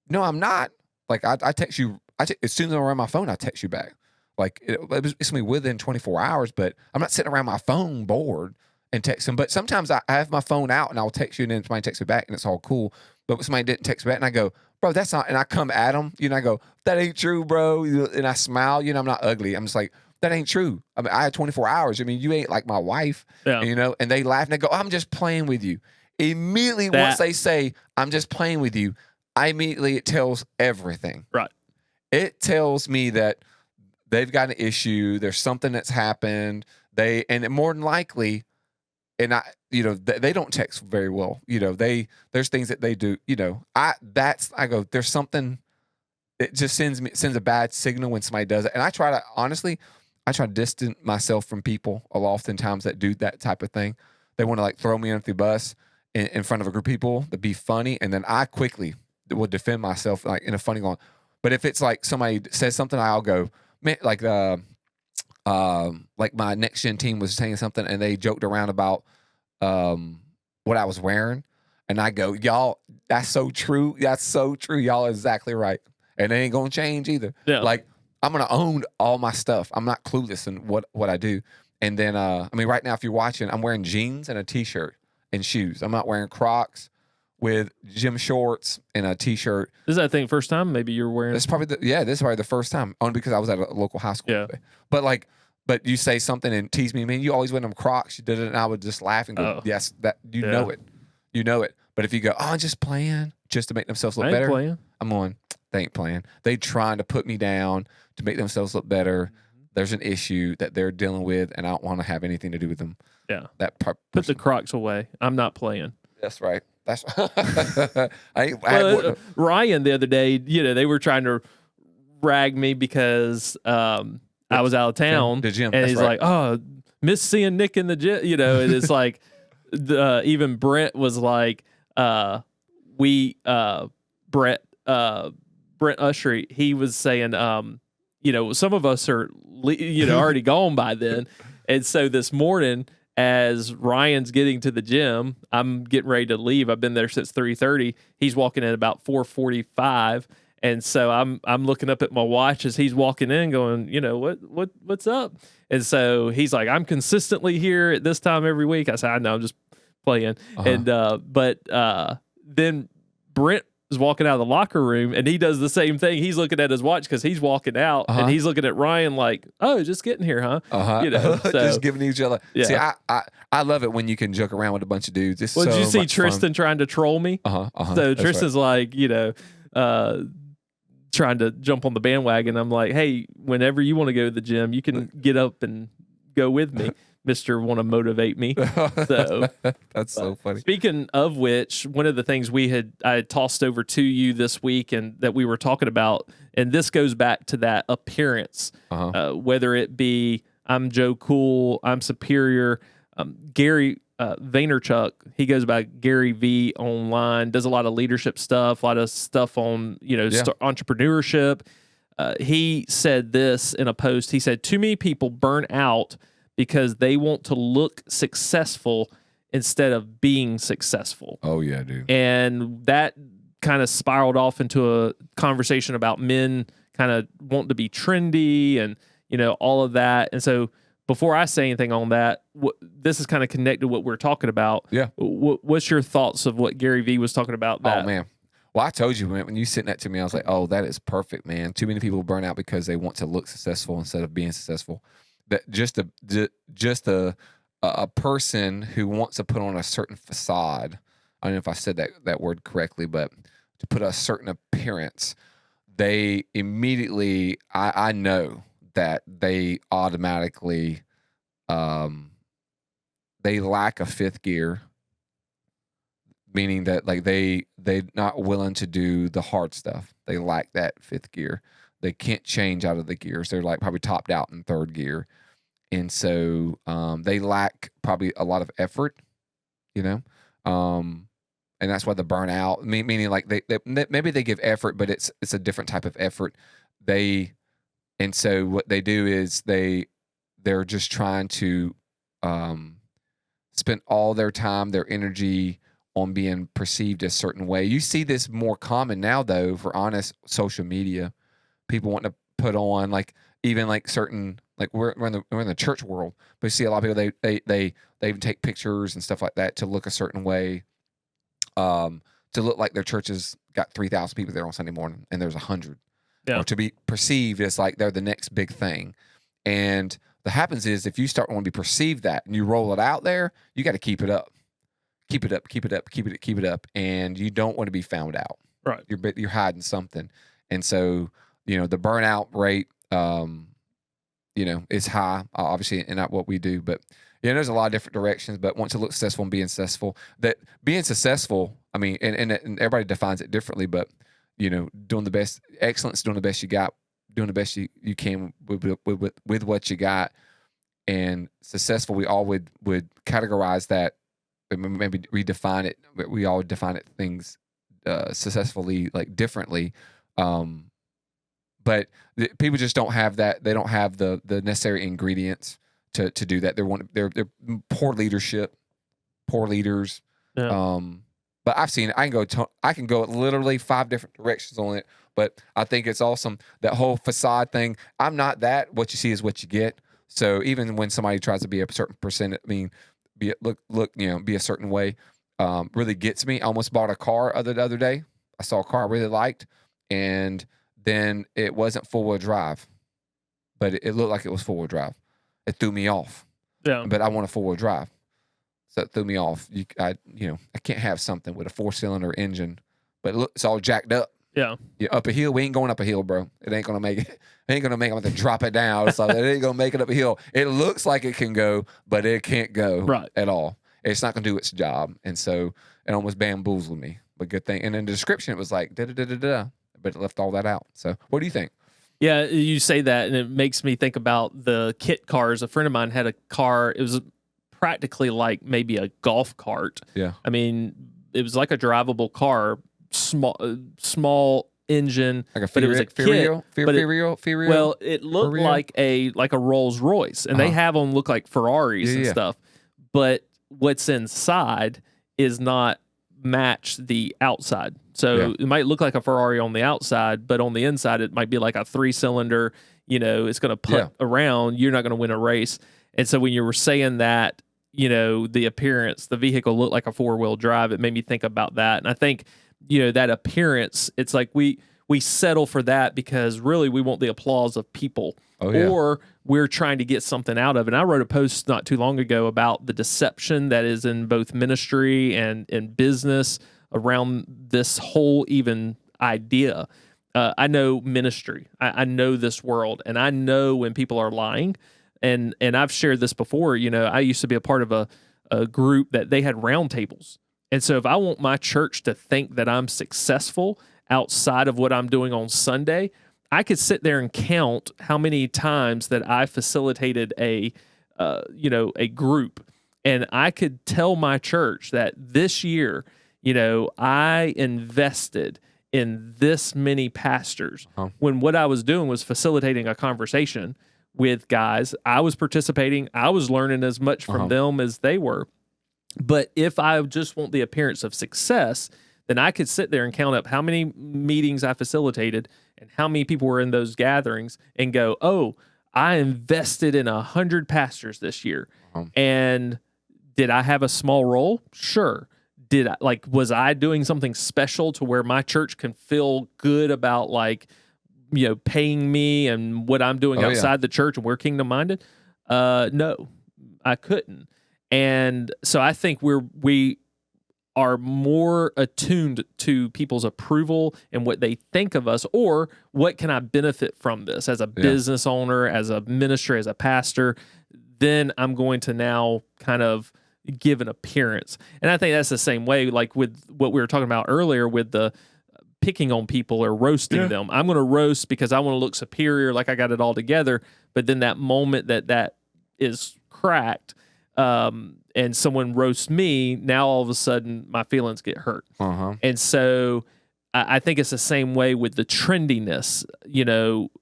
no, I'm not. Like I text you. As soon as I'm around my phone, I text you back. Like it's going to be within 24 hours, but I'm not sitting around my phone bored and texting. But sometimes I have my phone out and I'll text you, and then somebody texts me back and it's all cool. But somebody didn't text me back and I go, bro, that's not, and I come at them, I go, that ain't true, bro. And I smile, I'm not ugly. I'm just like, that ain't true. I mean, I had 24 hours. I mean, you ain't like my wife, and they laugh and they go, I'm just playing with you. Immediately, once they say, I'm just playing with you, it tells everything. Right. It tells me that they've got an issue. There's something that's happened. And more than likely, they don't text very well. There's things that they do, I go, there's something, it just sends a bad signal when somebody does it. And I try to distance myself from people oftentimes that do that type of thing. They want to like throw me under the bus in front of a group of people to be funny, and then I quickly will defend myself like in a funny going. But if it's like somebody says something, I'll go, man, like my next gen team was saying something and they joked around about what I was wearing, and I go, y'all, that's so true. That's so true. Y'all are exactly right, and it ain't gonna change either. Yeah. Like I'm gonna own all my stuff. I'm not clueless in what I do. And then right now, if you're watching, I'm wearing jeans and a t-shirt and shoes. I'm not wearing Crocs with gym shorts and a t-shirt. Is that thing first time? Maybe you're wearing. This is probably the first time, only because I was at a local high school. Yeah. Today. But you say something and tease me, man, you always wear them Crocs. You did it, and I would just laugh and go, yes, that know it. But if you go, oh, I'm just playing, just to make themselves look better, I'm on. They ain't playing. They trying to put me down to make themselves look better. there's an issue that they're dealing with, and I don't want to have anything to do with them. Yeah. That Put the Crocs away. I'm not playing. That's right. That's Ryan the other day, they were trying to rag me because I was out of town. The gym. And That's he's right. like, "Oh, miss seeing Nick in the gym," and it's like even Brent was like, Brent Ushery, he was saying, some of us are already gone by then. And so this morning, as Ryan's getting to the gym, I'm getting ready to leave. I've been there since 3:30. He's walking in about 4:45. And so I'm looking up at my watch as he's walking in going, what's up? And so he's like, "I'm consistently here at this time every week." I said, "I know, I'm just playing." And but then Brent is walking out of the locker room and he does the same thing. He's looking at his watch because he's walking out and he's looking at Ryan like, "Oh, just getting here, huh?" So, just giving each other. Yeah. See, I love it when you can joke around with a bunch of dudes. It's well, so did you see much Tristan fun. trying to troll me? So Tristan's like, trying to jump on the bandwagon. I'm like, "Hey, whenever you want to go to the gym, you can get up and go with me." Mr. Want to motivate me. So that's so funny. Speaking of which, one of the things I had tossed over to you this week and that we were talking about, and this goes back to that appearance, whether it be I'm Joe Cool, I'm superior. Gary Vaynerchuk, he goes by Gary V online, does a lot of leadership stuff, a lot of stuff on entrepreneurship. He said this in a post. He said, "Too many people burn out because they want to look successful instead of being successful." Oh, yeah, dude. And that kind of spiraled off into a conversation about men kind of wanting to be trendy and, all of that. And so before I say anything on that, this is kind of connected to what we're talking about. Yeah. What's your thoughts of what Gary Vee was talking about that? Oh, man. Well, I told you, man, when you sent that to me, I was like, "Oh, that is perfect, man." Too many people burn out because they want to look successful instead of being successful. That just a person who wants to put on a certain facade. I don't know if I said that word correctly, but to put a certain appearance, they immediately, I know that they automatically, they lack a fifth gear, meaning that like they're not willing to do the hard stuff. They lack that fifth gear. They can't change out of the gears. They're like probably topped out in third gear. And so they lack probably a lot of effort, and that's why the burnout, meaning like they maybe they give effort, but it's a different type of effort. And so what they do is they're just trying to spend all their time, their energy on being perceived a certain way. You see this more common now, though, for honest, social media. People want to put on like even like certain, like we're in the church world, but you see a lot of people they even take pictures and stuff like that to look a certain way, to look like their church has got 3,000 people there on Sunday morning and there's 100, or to be perceived as like they're the next big thing. And what happens is if you start want to be perceived that and you roll it out there, you got to keep it up, keep it up, and you don't want to be found out. Right, you're hiding something, and so. The burnout rate, is high, obviously, and not what we do. But, there's a lot of different directions. But once you look successful and being successful, that being successful, I mean, and everybody defines it differently. But, doing the best, excellence, doing the best you got, doing the best you can with what you got. And successful, we all would categorize that, maybe redefine it. We all define it things successfully, like differently. But people just don't have that. They don't have the necessary ingredients to do that. They're poor leadership, poor leaders. Yeah. But I've seen it. I can go literally 5 different directions on it. But I think it's awesome, that whole facade thing. I'm not that. What you see is what you get. So even when somebody tries to be a certain percent, be a certain way, really gets me. I almost bought a car the other day. I saw a car I really liked, and then it wasn't four-wheel drive, but it looked like it was four-wheel drive. It threw me off. Yeah. But I want a four-wheel drive, so it threw me off. I can't have something with a 4-cylinder engine, but it's all jacked up. Yeah. Up a hill, we ain't going up a hill, bro. It ain't gonna make it. It ain't gonna make it. I'm gonna drop it down. So it ain't gonna make it up a hill. It looks like it can go, but it can't go at all. It's not gonna do its job. And so it almost bamboozled me. But good thing. And in the description, it was like da da da da da, but it left all that out. So what do you think? Yeah, you say that, and it makes me think about the kit cars. A friend of mine had a car. It was practically like maybe a golf cart. Yeah. I mean, it was like a drivable car, small engine, like a but it was a kit. Well, it looked like a Rolls Royce, and they have them look like Ferraris and stuff. But what's inside is not match the outside. So it might look like a Ferrari on the outside, but on the inside it might be like a 3-cylinder. It's going to put around. You're not going to win a race. And so when you were saying that, the appearance, the vehicle looked like a 4-wheel drive, it made me think about that. And I think, that appearance, it's like we settle for that because really we want the applause of people. Or we're trying to get something out of it. And I wrote a post not too long ago about the deception that is in both ministry and in business around this whole even idea. I know ministry. I know this world, and I know when people are lying. And I've shared this before. I used to be a part of a group that they had roundtables. And so if I want my church to think that I'm successful outside of what I'm doing on Sunday, I could sit there and count how many times that I facilitated a group, and I could tell my church that this year, I invested in this many pastors when what I was doing was facilitating a conversation with guys. I was participating. I was learning as much from them as they were. But if I just want the appearance of success, then I could sit there and count up how many meetings I facilitated and how many people were in those gatherings and go, oh, I invested in 100 pastors this year. And did I have a small role? Sure. Was I doing something special to where my church can feel good about paying me and what I'm doing outside the church and we're kingdom minded? No, I couldn't. And so I think we are more attuned to people's approval and what they think of us, or what can I benefit from this as a business owner, as a minister, as a pastor. Then I'm going to now kind of give an appearance. And I think that's the same way, like with what we were talking about earlier with the picking on people or roasting them. I'm going to roast because I want to look superior, like I got it all together. But then that moment that is cracked, and someone roasts me, now all of a sudden my feelings get hurt. And so I think it's the same way with the trendiness.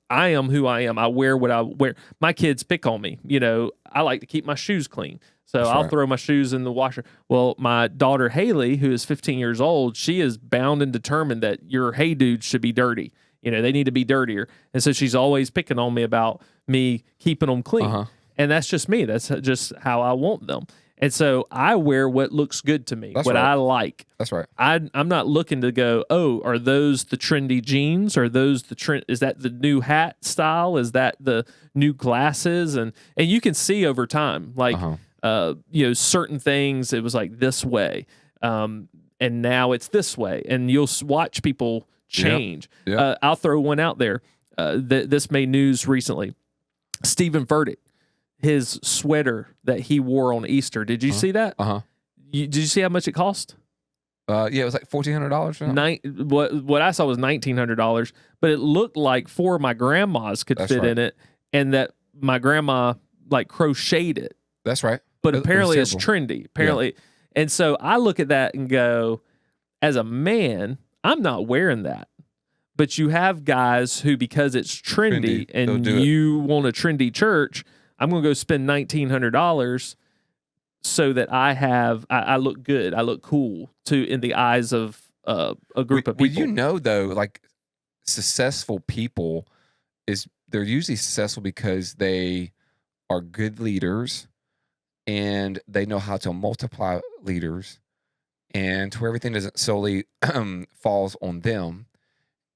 I am who I am. I wear what I wear. My kids pick on me. I like to keep my shoes clean. So I'll throw my shoes in the washer. Well, my daughter Haley, who is 15 years old, she is bound and determined that your hey dudes should be dirty. They need to be dirtier. And so she's always picking on me about me keeping them clean. And that's just me. That's just how I want them. And so I wear what looks good to me, I like. That's right. I'm not looking to go, oh, are those the trendy jeans? Are those the trend? Is that the new hat style? Is that the new glasses? And you can see over time, like, certain things, it was like this way. And now it's this way. And you'll watch people change. I'll throw one out there. This made news recently. Stephen Furtick. His sweater that he wore on Easter. Did you see that? Did you see how much it cost? It was like $1,400. What I saw was $1,900, but it looked like 4 of my grandmas could fit in it, and that my grandma crocheted it. That's right. But apparently it's trendy. Apparently, and so I look at that and go, as a man, I'm not wearing that. But you have guys who, because it's trendy and you want a trendy church, I'm going to go spend $1,900 so that I look good. I look cool in the eyes of a group of people. Though, successful people they're usually successful because they are good leaders and they know how to multiply leaders, and to where everything doesn't solely falls on them.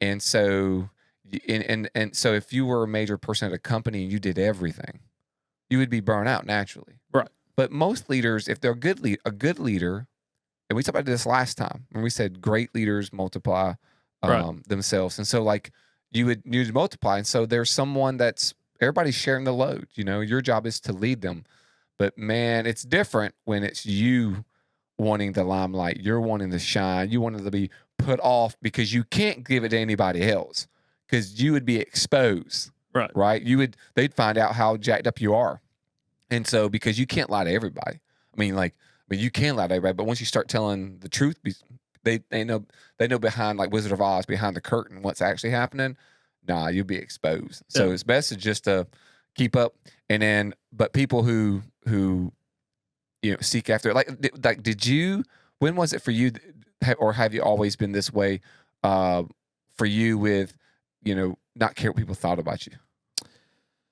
And so, and so if you were a major person at a company and you did everything, you would be burnt out naturally. Right. But most leaders, if they're a good leader, and we talked about this last time when we said great leaders multiply themselves. And so like you would multiply. And so there's someone everybody's sharing the load. You know, your job is to lead them. But man, it's different when it's you wanting the limelight. You're wanting to shine. You wanted to be put off because you can't give it to anybody else because you would be exposed. Right. They'd find out how jacked up you are. And so because you can't lie to everybody. I mean, you can lie to everybody, but once you start telling the truth, they know behind like Wizard of Oz, behind the curtain, what's actually happening. Nah, you'll be exposed. So it's best to just keep up. And then, but people who seek after it, when was it for you, or have you always been this way for you with, not care what people thought about you?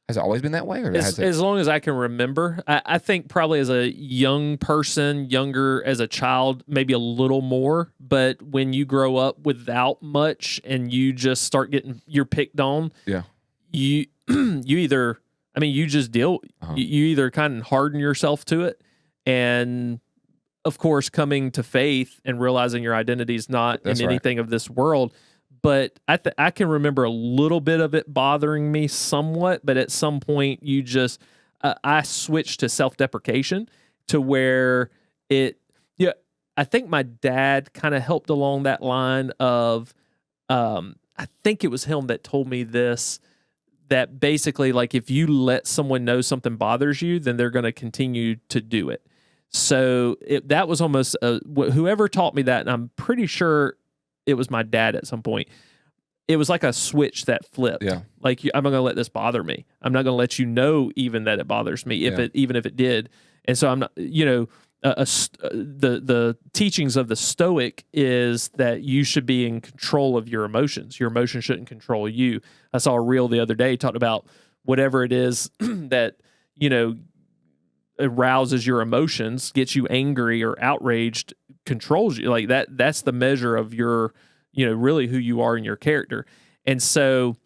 Has it always been that way? Or as long as I can remember. I think probably as a young person, younger as a child, maybe a little more. But when you grow up without much and you just start you're picked on, you either, you just deal, you either kind of harden yourself to it. And of course, coming to faith and realizing your identity is not in anything of this world. But I can remember a little bit of it bothering me somewhat, but at some point you just, I switched to self-deprecation to where I think my dad kind of helped along that line of, I think it was him that told me this, that basically like if you let someone know something bothers you, then they're going to continue to do it. So that was almost, whoever taught me that, and I'm pretty sure it was my dad at some point. It was like a switch that flipped. Yeah. Like I'm not going to let this bother me. I'm not going to let you know even that it bothers me even if it did. And so I'm not, the teachings of the Stoic is that you should be in control of your emotions. Your emotions shouldn't control you. I saw a reel the other day talking about whatever it is that, arouses your emotions, gets you angry or outraged, controls you. Like that's the measure of your, really who you are in your character. And so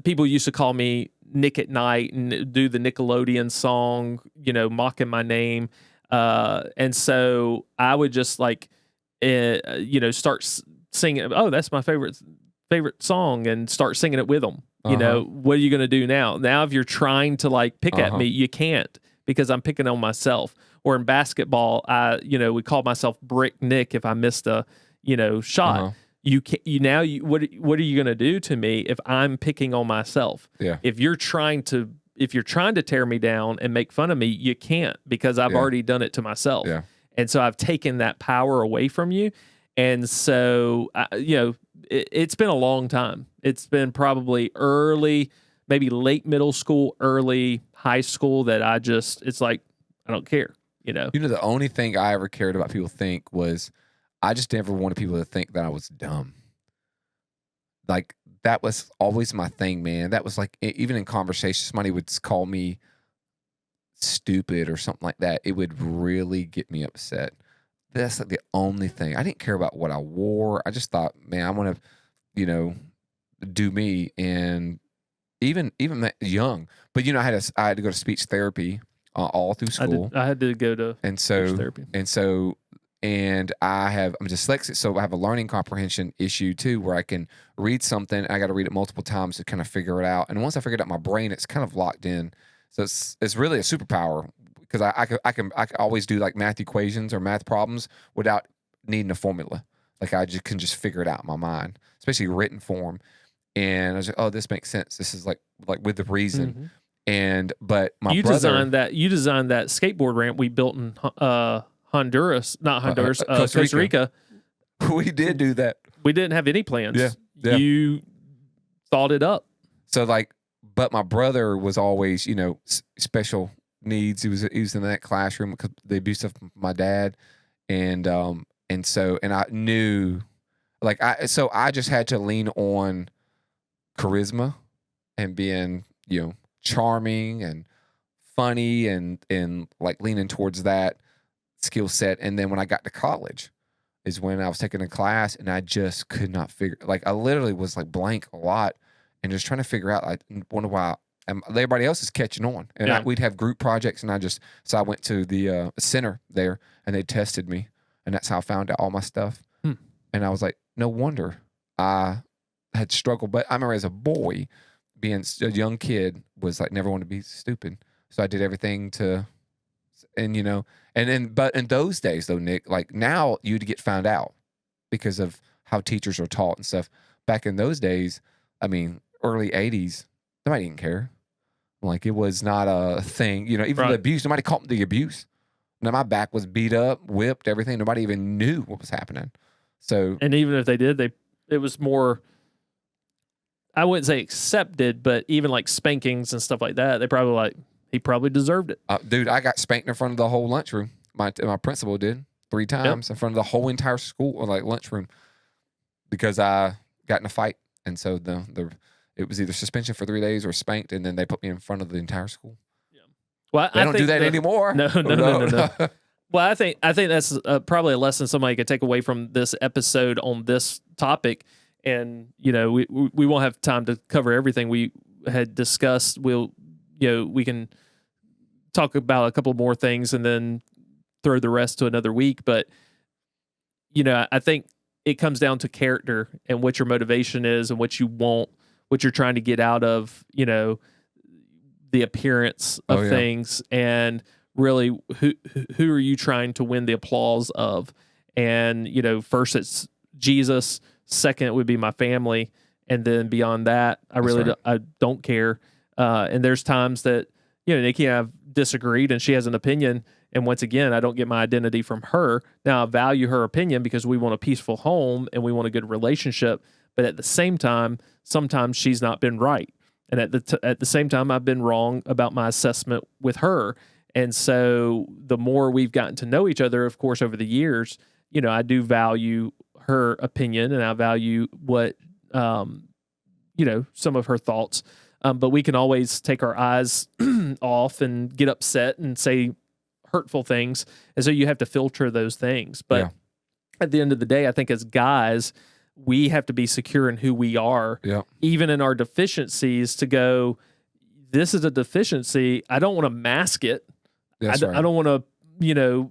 people used to call me Nick at Night and do the Nickelodeon song, mocking my name. And so I would just start singing, oh, that's my favorite song, and start singing it with them. What are you going to do now? Now, if you're trying to pick at me, you can't, because I'm picking on myself. Or in basketball, we call myself Brick Nick if I missed a, shot. You can't. What are you going to do to me if I'm picking on myself? Yeah. If you're trying to tear me down and make fun of me, you can't, because I've already done it to myself. Yeah. And so I've taken that power away from you. And so it's been a long time. It's been probably early, maybe late middle school, early high school that it's like, I don't care, the only thing I ever cared about people think was I just never wanted people to think that I was dumb. Like that was always my thing, man. That was like, even in conversation, somebody would call me stupid or something like that. It would really get me upset. That's like the only thing. I didn't care about what I wore. I just thought, man, I want to, do me. And even young, but I had to go to speech therapy all through school. I had to go to speech therapy. And I'm dyslexic, so I have a learning comprehension issue too, where I can read something, I got to read it multiple times to kind of figure it out. And once I figured out my brain, it's kind of locked in. So it's really a superpower, because I can always do like math equations or math problems without needing a formula. Like I can just figure it out in my mind, especially written form. And I was like, oh, this makes sense. This is like with the reason. Mm-hmm. But you designed that skateboard ramp we built in Costa Rica. We did do that. We didn't have any plans. Yeah. You thought it up. So but my brother was always, special needs. He was in that classroom because they do stuff with my dad. And I knew, I just had to lean on charisma and being, charming and funny and like leaning towards that skill set. And then when I got to college is when I was taking a class and I just could not I literally was like blank a lot and just trying to figure out, I wonder why everybody else is catching on. And we'd have group projects, and I went to the center there, and they tested me, and that's how I found out all my stuff. And I was like, no wonder I had struggled. But I remember as a boy, being a young kid, was like never wanted to be stupid. So I did everything to, and but in those days though, Nick, like now you'd get found out because of how teachers are taught and stuff. Back in those days, I mean, early 80s, nobody didn't care. Like it was not a thing, even the abuse, nobody caught the abuse. Now my back was beat up, whipped, everything. Nobody even knew what was happening. So, and even if they did, it was more, I wouldn't say accepted, but even like spankings and stuff like that, he probably deserved it. Dude, I got spanked in front of the whole lunchroom. My principal did 3 times in front of the whole entire school, or like lunchroom, because I got in a fight. And so it was either suspension for 3 days or spanked, and then they put me in front of the entire school. Yeah. Well, they don't do that anymore. No. Well, I think that's probably a lesson somebody could take away from this episode on this topic. And we won't have time to cover everything we had discussed. We can talk about a couple more things and then throw the rest to another week. But I think it comes down to character and what your motivation is and what you want, what you're trying to get out of, the appearance of things, and really who are you trying to win the applause of? And, first it's Jesus, second it would be my family, and then beyond that, I don't care. And there's times that, Nikki and I have disagreed and she has an opinion. And once again, I don't get my identity from her. Now I value her opinion because we want a peaceful home and we want a good relationship. But at the same time, sometimes she's not been right. And at the same time, I've been wrong about my assessment with her. And so the more we've gotten to know each other, of course, over the years, I do value her opinion and I value what, some of her thoughts. But we can always take our eyes off and get upset and say hurtful things. And so you have to filter those things. But at the end of the day, I think as guys, we have to be secure in who we are, even in our deficiencies, to go, this is a deficiency. I don't want to mask it. I don't want to,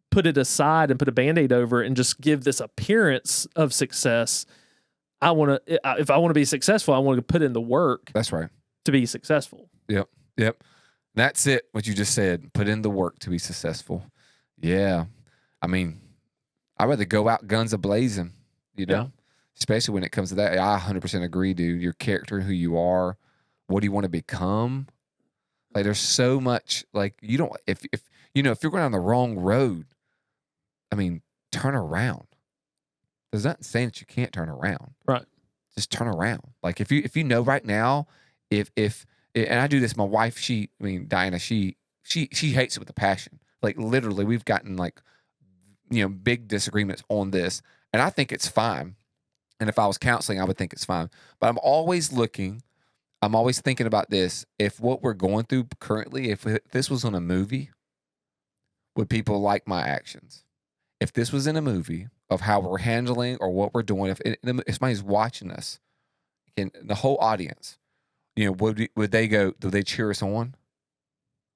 put it aside and put a Band-Aid over it and just give this appearance of success. If I want to be successful, I want to put in the work. That's right. To be successful. Yep. That's it. What you just said, put in the work to be successful. Yeah. I mean, I'd rather go out guns a-blazing, especially when it comes to that. I 100% agree, dude. Your character, who you are, what do you want to become? Like, there's so much, like, you don't, if you're going down the wrong road, I mean, turn around. There's nothing saying that you can't turn around. Right. Just turn around. Like, if you know right now, and I do this, my wife, Diana, she hates it with a passion. Like, literally, we've gotten, like, big disagreements on this, and I think it's fine. And if I was counseling, I would think it's fine. But I'm always thinking about this. If what we're going through currently, if this was on a movie, would people like my actions? If this was in a movie of how we're handling or what we're doing, if somebody's watching us, and the whole audience, would they go, do they cheer us on?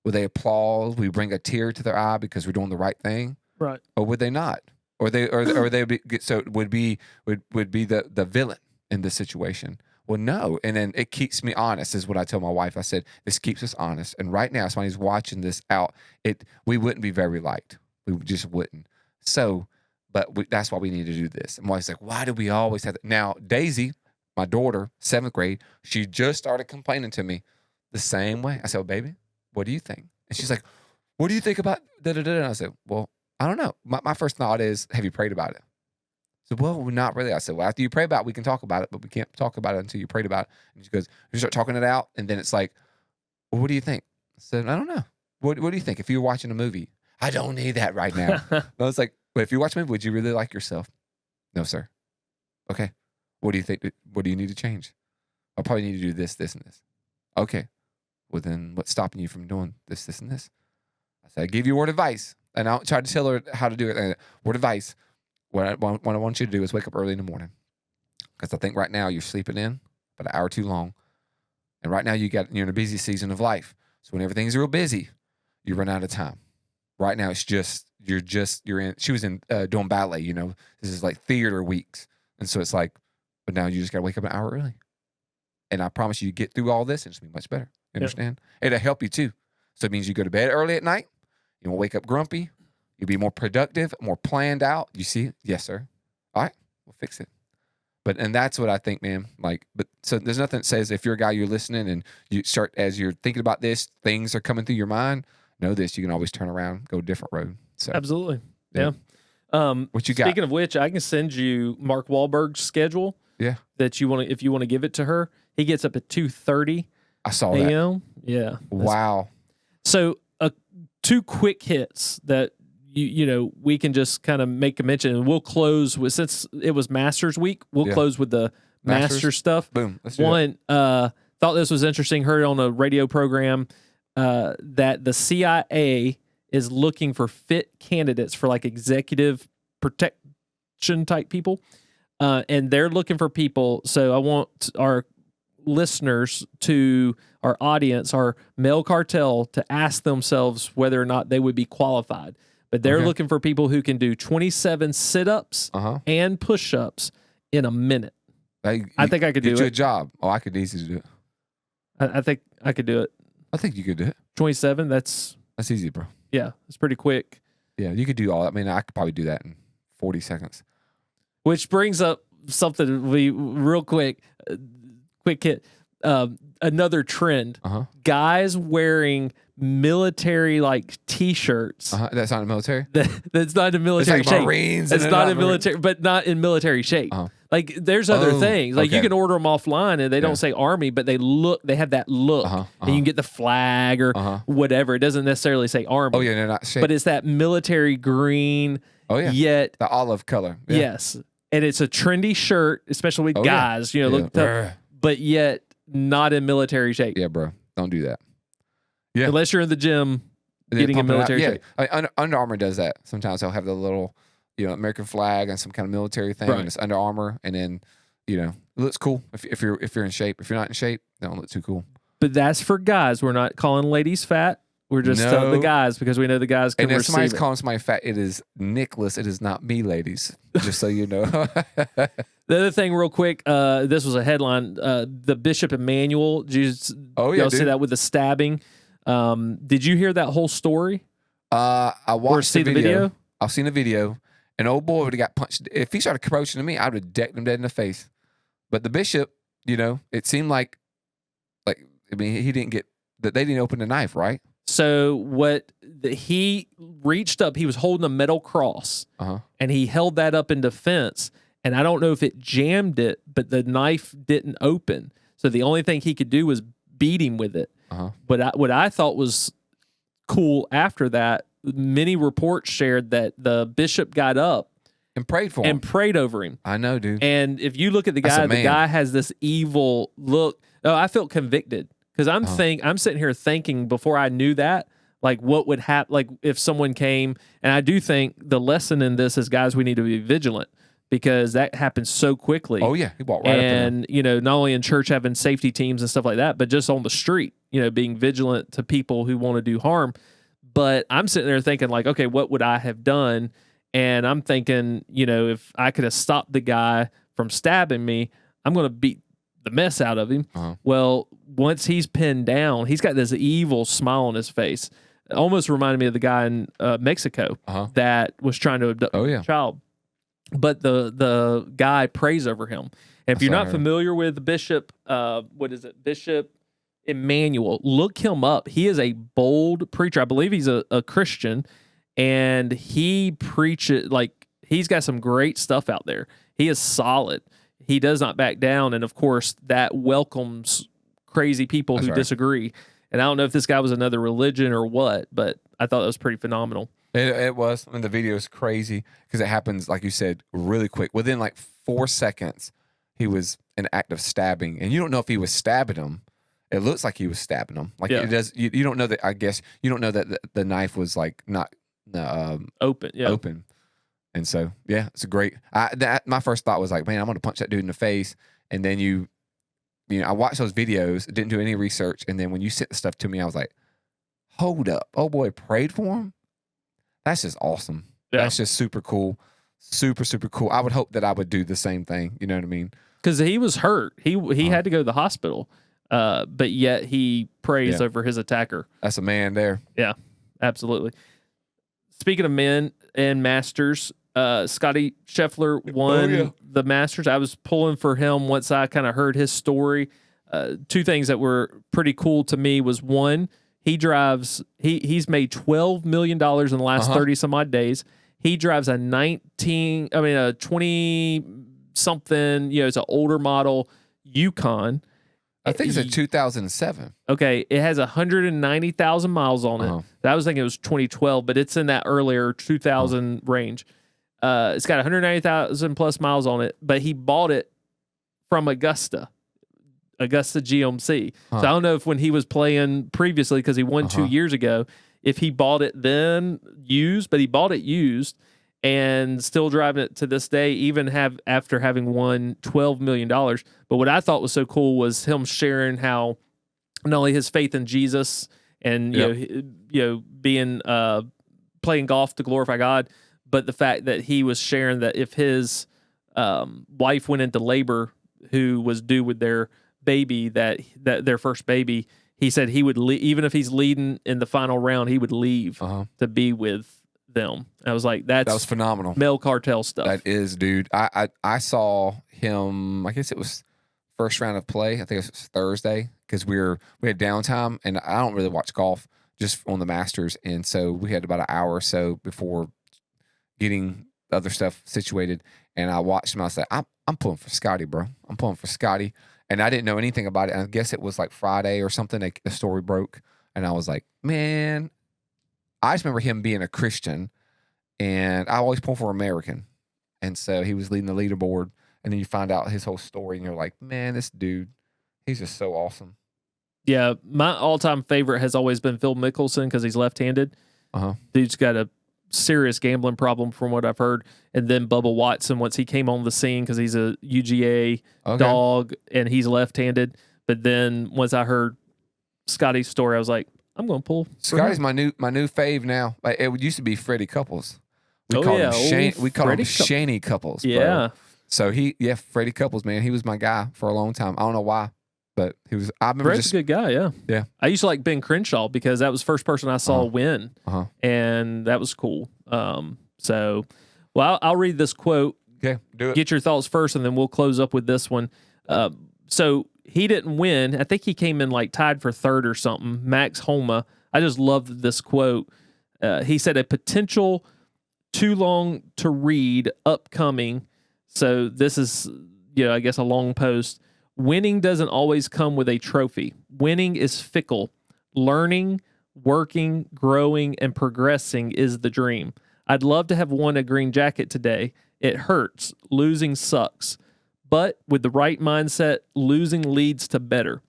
Would they applaud? Would we bring a tear to their eye because we're doing the right thing? Right. Or would they not? Or they would be the villain in this situation. Well, no. And then it keeps me honest, is what I tell my wife. I said, this keeps us honest. And right now, somebody's watching this out, we wouldn't be very liked. We just wouldn't. So, that's why we need to do this. And my wife's like, why do we always have that? Now, Daisy, my daughter, 7th grade, she just started complaining to me the same way. I said, well, baby, what do you think? And she's like, what do you think about da-da-da? And I said, well, I don't know. My first thought is, have you prayed about it? I said, well, not really. I said, well, after you pray about it, we can talk about it, but we can't talk about it until you prayed about it. And she goes, you start talking it out, and then it's like, well, what do you think? I said, I don't know. What do you think? If you were watching a movie, I don't need that right now. I was like, but if you watch a movie, would you really like yourself? No, sir. Okay. What do you think? What do you need to change? I'll probably need to do this, this, and this. Okay. Well, then what's stopping you from doing this, this, and this? I said, I give you word of advice. And I tried to tell her how to do it. Word of advice. What I want you to do is wake up early in the morning. Because I think right now you're sleeping in about an hour too long. And right now you're in a busy season of life. So when everything's real busy, you run out of time. Right now it's just, you're in, she was in doing ballet, this is like theater weeks. And so it's like, but now you just got to wake up an hour early. And I promise you get through all this and it's going to be much better. You understand? It'll help you too. So it means you go to bed early at night. You won't wake up grumpy. You'll be more productive, more planned out. You see? Yes, sir. All right, we'll fix it. And that's what I think, man. Like, but so there's nothing that says if you're a guy, you're listening and you start, as you're thinking about this, things are coming through your mind. Know this, you can always turn around, go a different road. So absolutely. Yeah. What you got? Speaking of which, I can send you Mark Wahlberg's schedule. Yeah. That you want to, if you want to give it to her. He gets up at 2:30. I saw that. Yeah. Wow. So, two quick hits that we can just kind of make a mention, and we'll close with, since it was Masters Week, we'll close with the Masters stuff. Boom. Let's do One, thought this was interesting. Heard it on a radio program that the CIA is looking for fit candidates for like executive protection type people, and they're looking for people. So I want our listeners, to our audience, our Male Cartel, to ask themselves whether or not they would be qualified. But they're looking for people who can do 27 sit-ups and push-ups in a minute. I think I could do it. Get you a job. Oh, I could easily do it. I think I could do it. I think you could do it. 27, that's easy, bro. Yeah, it's pretty quick. Yeah, you could do all that. I mean, I could probably do that in 40 seconds. Which brings up something real quick hit. Another trend. Guys wearing military like T-shirts. That's not in military. That's not in military it's like shape. Marines. It's not in military, but not in military shape. Like there's other things. Like you can order them offline, and they don't say Army, but they have that look, and you can get the flag or whatever. It doesn't necessarily say Army. Oh yeah, they're not shape. But it's that military green. Oh yeah. Yet the olive color. Yeah. Yes, and it's a trendy shirt, especially with guys. Yeah. Look tough, but yet not in military shape. Yeah, bro. Don't do that. Yeah. Unless you're in the gym getting in military shape. Under Armour does that. Sometimes they'll have the little, American flag and some kind of military thing, and it's Under Armour, and then, it looks cool if you're in shape. If you're not in shape, they don't look too cool. But that's for guys. We're not calling ladies fat. We're just telling the guys, because we know the guys can receive it. And if somebody's calling somebody fat, it is Nicholas. It is not me, ladies. Just so you know. The other thing, real quick, this was a headline. The Bishop Emmanuel. Y'all see that with the stabbing. Did you hear that whole story? I watched or see the video. I've seen the video. An old boy would have got punched. If he started approaching to me, I would have decked him dead in the face. But the bishop, it seemed like he didn't get that. They didn't open the knife, right? So he reached up, he was holding a metal cross, and he held that up in defense. And I don't know if it jammed it, but the knife didn't open. So the only thing he could do was beat him with it. But what I thought was cool after that, many reports shared that the bishop got up and prayed for him and prayed over him. I know, dude. And if you look at the guy has this evil look. Oh, I felt convicted. Because I'm sitting here thinking, before I knew that, like what would happen, like if someone came, and I do think the lesson in this is, guys, we need to be vigilant, because that happens so quickly. Oh yeah, he walked right up there. And not only in church having safety teams and stuff like that, but just on the street, being vigilant to people who want to do harm. But I'm sitting there thinking, like, okay, what would I have done? And I'm thinking, if I could have stopped the guy from stabbing me, I'm going to beat the mess out of him. Well, once he's pinned down, he's got this evil smile on his face. It almost reminded me of the guy in Mexico that was trying to abduct a child. But the guy prays over him. And if you're not familiar with the Bishop, Bishop Emmanuel, look him up. He is a bold preacher. I believe he's a Christian, and he preaches, like, he's got some great stuff out there. He is solid. He does not back down, and of course that welcomes crazy people who disagree. And I don't know if this guy was another religion or what, but I thought that was pretty phenomenal. It was. I mean, the video is crazy because it happens, like you said, really quick. Within like 4 seconds, he was in act of stabbing, and you don't know if he was stabbing him. It looks like he was stabbing him. Like it does. You don't know that. I guess you don't know that the knife was like not open. Yeah. Open. And so, yeah, it's a great. My first thought was like, man, I'm going to punch that dude in the face. And then I watched those videos, didn't do any research. And then when you sent the stuff to me, I was like, hold up. Oh, boy, prayed for him? That's just awesome. Yeah. That's just super cool. super, super cool. I would hope that I would do the same thing. You know what I mean? Because he was hurt. He had to go to the hospital, but yet he prays over his attacker. That's a man there. Yeah, absolutely. Speaking of men and masters, Scotty Scheffler won the Masters. I was pulling for him once I kind of heard his story. Two things that were pretty cool to me was, one, he's made $12 million in the last 30 some odd days. He drives a 20 something, it's an older model Yukon. I think it's a 2007. Okay, it has 190,000 miles on it. I was thinking it was 2012, but it's in that earlier 2000 range. It's got 190,000 plus miles on it, but he bought it from Augusta GMC. So I don't know if when he was playing previously, because he won 2 years ago, if he bought it then used, but he bought it used and still driving it to this day, even after having won $12 million. But what I thought was so cool was him sharing how not only his faith in Jesus and being playing golf to glorify God, but the fact that he was sharing that if his wife went into labor, who was due with their baby, that their first baby, he said he would even if he's leading in the final round, he would leave to be with them. I was like, that was phenomenal. Male Cartel stuff. That is, dude. I saw him. I guess it was first round of play. I think it was Thursday, because we had downtime, and I don't really watch golf, just on the Masters, and so we had about an hour or so before getting other stuff situated, and I watched him. I was like, I'm pulling for Scotty, bro. I'm pulling for Scotty, and I didn't know anything about it. And I guess it was like Friday or something. The story broke, and I was like, man. I just remember him being a Christian, and I always pull for American. And so he was leading the leaderboard, and then you find out his whole story, and you're like, man, this dude, he's just so awesome. Yeah, my all-time favorite has always been Phil Mickelson, because he's left-handed. Dude's got a serious gambling problem from what I've heard. And then Bubba Watson, once he came on the scene, because he's a UGA dog, and he's left-handed. But then once I heard Scotty's story, I was like, I'm going to pull. Scotty's my new fave now. Like, it used to be Freddie Couples. We called him Shaney Couples. Yeah. Bro. So Freddie Couples, man, he was my guy for a long time. I don't know why, but he was. I remember Fred's a good guy. Yeah. Yeah. I used to like Ben Crenshaw, because that was the first person I saw win, and that was cool. So, well, I'll read this quote. Okay, do it. Get your thoughts first, and then we'll close up with this one. So he didn't win. I think he came in like tied for third or something. Max Homa. I just loved this quote. He said, a potential too long to read upcoming. So this is, I guess a long post. Winning doesn't always come with a trophy. Winning is fickle. Learning, working, growing, and progressing is the dream. I'd love to have won a green jacket today. It hurts. Losing sucks. But with the right mindset, losing leads to better.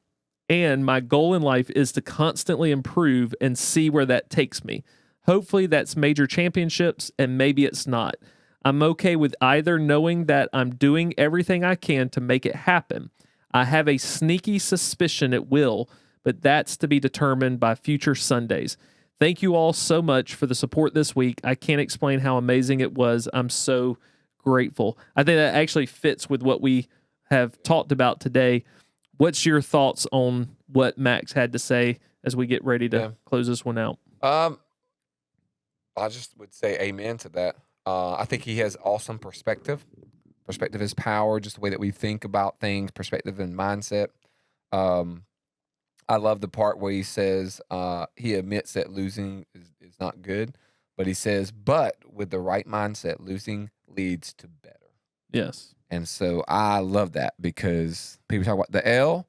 And my goal in life is to constantly improve and see where that takes me. Hopefully that's major championships, and maybe it's not. I'm okay with either, knowing that I'm doing everything I can to make it happen. I have a sneaky suspicion it will, but that's to be determined by future Sundays. Thank you all so much for the support this week. I can't explain how amazing it was. I'm so grateful. I think that actually fits with what we have talked about today. What's your thoughts on what Max had to say as we get ready to close this one out? I just would say amen to that. I think he has awesome perspective. Perspective is power, just the way that we think about things, perspective and mindset. I love the part where he says he admits that losing is not good, but he says, but with the right mindset, losing leads to better. Yes. And so I love that, because people talk about the L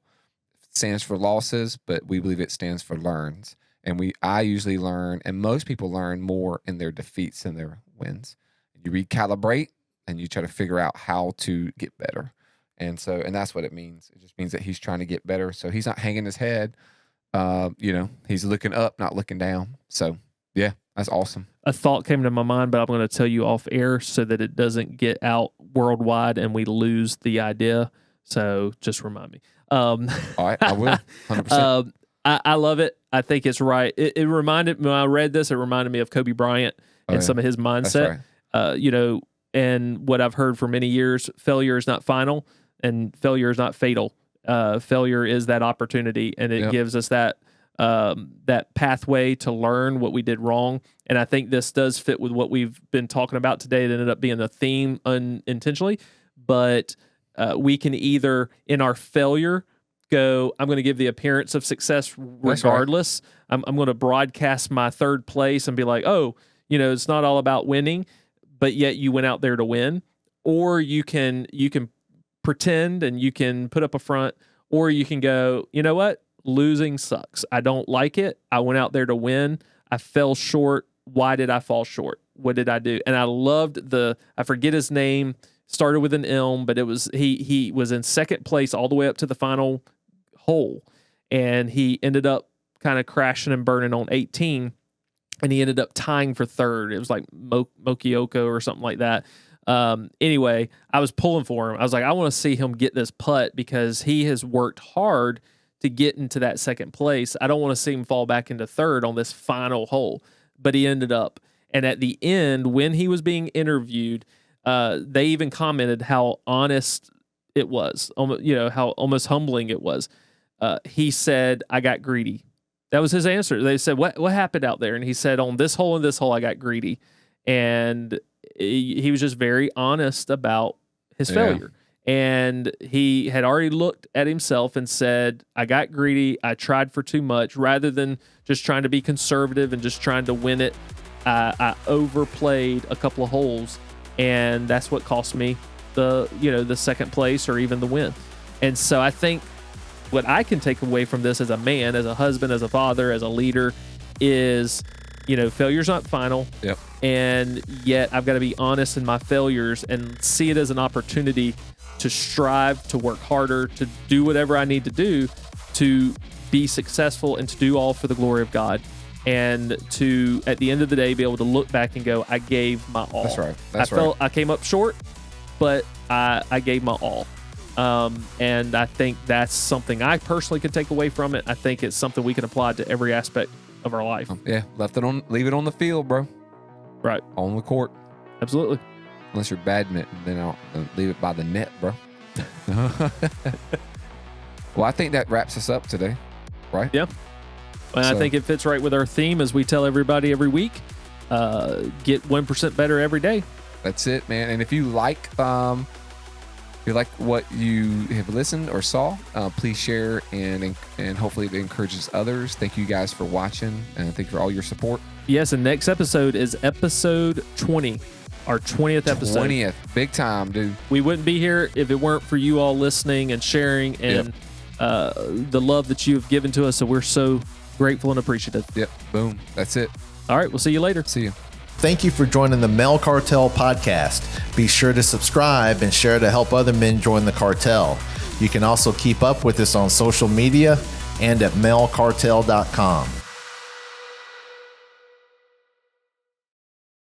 stands for losses, but we believe it stands for learns. And I usually learn, and most people learn more in their defeats than their wins. You recalibrate and you try to figure out how to get better. And that's what it means. It just means that he's trying to get better. So he's not hanging his head. He's looking up, not looking down. So yeah, that's awesome. A thought came to my mind, but I'm going to tell you off air so that it doesn't get out worldwide and we lose the idea. So just remind me. All right, I will. 100%. I love it. I think it's right. It reminded me, when I read this, it reminded me of Kobe Bryant and some of his mindset. That's right. and what I've heard for many years, failure is not final and failure is not fatal. Failure is that opportunity, and it gives us that pathway to learn what we did wrong. And I think this does fit with what we've been talking about today. It ended up being a theme unintentionally, but we can either, in our failure, go, I'm going to give the appearance of success regardless. Right. I'm going to broadcast my third place and be like, oh, it's not all about winning, but yet you went out there to win. Or you can pretend and you can put up a front, or you can go, you know what? Losing sucks. I don't like it. I went out there to win. I fell short. Why did I fall short? What did I do? And I loved I forget his name, started with an M, but it was, he was in second place all the way up to the final hole. And he ended up kind of crashing and burning on 18. And he ended up tying for third. It was like Mokioko or something like that. Anyway, I was pulling for him. I was like, I want to see him get this putt because he has worked hard to get into that second place. I don't want to see him fall back into third on this final hole, but he ended up. And at the end, when he was being interviewed, they even commented how honest it was, how almost humbling it was. He said, I got greedy. That was his answer. They said, what happened out there? And he said, on this hole and this hole, I got greedy. And he was just very honest about his failure. And he had already looked at himself and said, I got greedy. I tried for too much. Rather than just trying to be conservative and just trying to win it, I overplayed a couple of holes. And that's what cost me the second place or even the win. And so I think what I can take away from this as a man, as a husband, as a father, as a leader is, failure's not final. Yep. And yet I've got to be honest in my failures and see it as an opportunity to strive, to work harder, to do whatever I need to do to be successful and to do all for the glory of God. And to, at the end of the day, be able to look back and go, I gave my all. That's right. I felt I came up short, but I gave my all. And I think that's something I personally can take away from it. I think it's something we can apply to every aspect of our life. Leave it on the field, bro. Right. On the court. Absolutely. Unless you're badminton, then I'll leave it by the net, bro. Well, I think that wraps us up today, right? Yeah. And I think it fits right with our theme as we tell everybody every week, get 1% better every day. That's it, man. And if you like what you have listened or saw, please share and hopefully it encourages others. Thank you guys for watching and thank you for all your support. Yes, and next episode is episode 20, our 20th episode. 20th, big time, dude. We wouldn't be here if it weren't for you all listening and sharing and the love that you have given to us. So we're so grateful and appreciative. Yep, boom. That's it. All right, we'll see you later. See you. Thank you for joining the Male Cartel podcast. Be sure to subscribe and share to help other men join the cartel. You can also keep up with us on social media and at malecartel.com.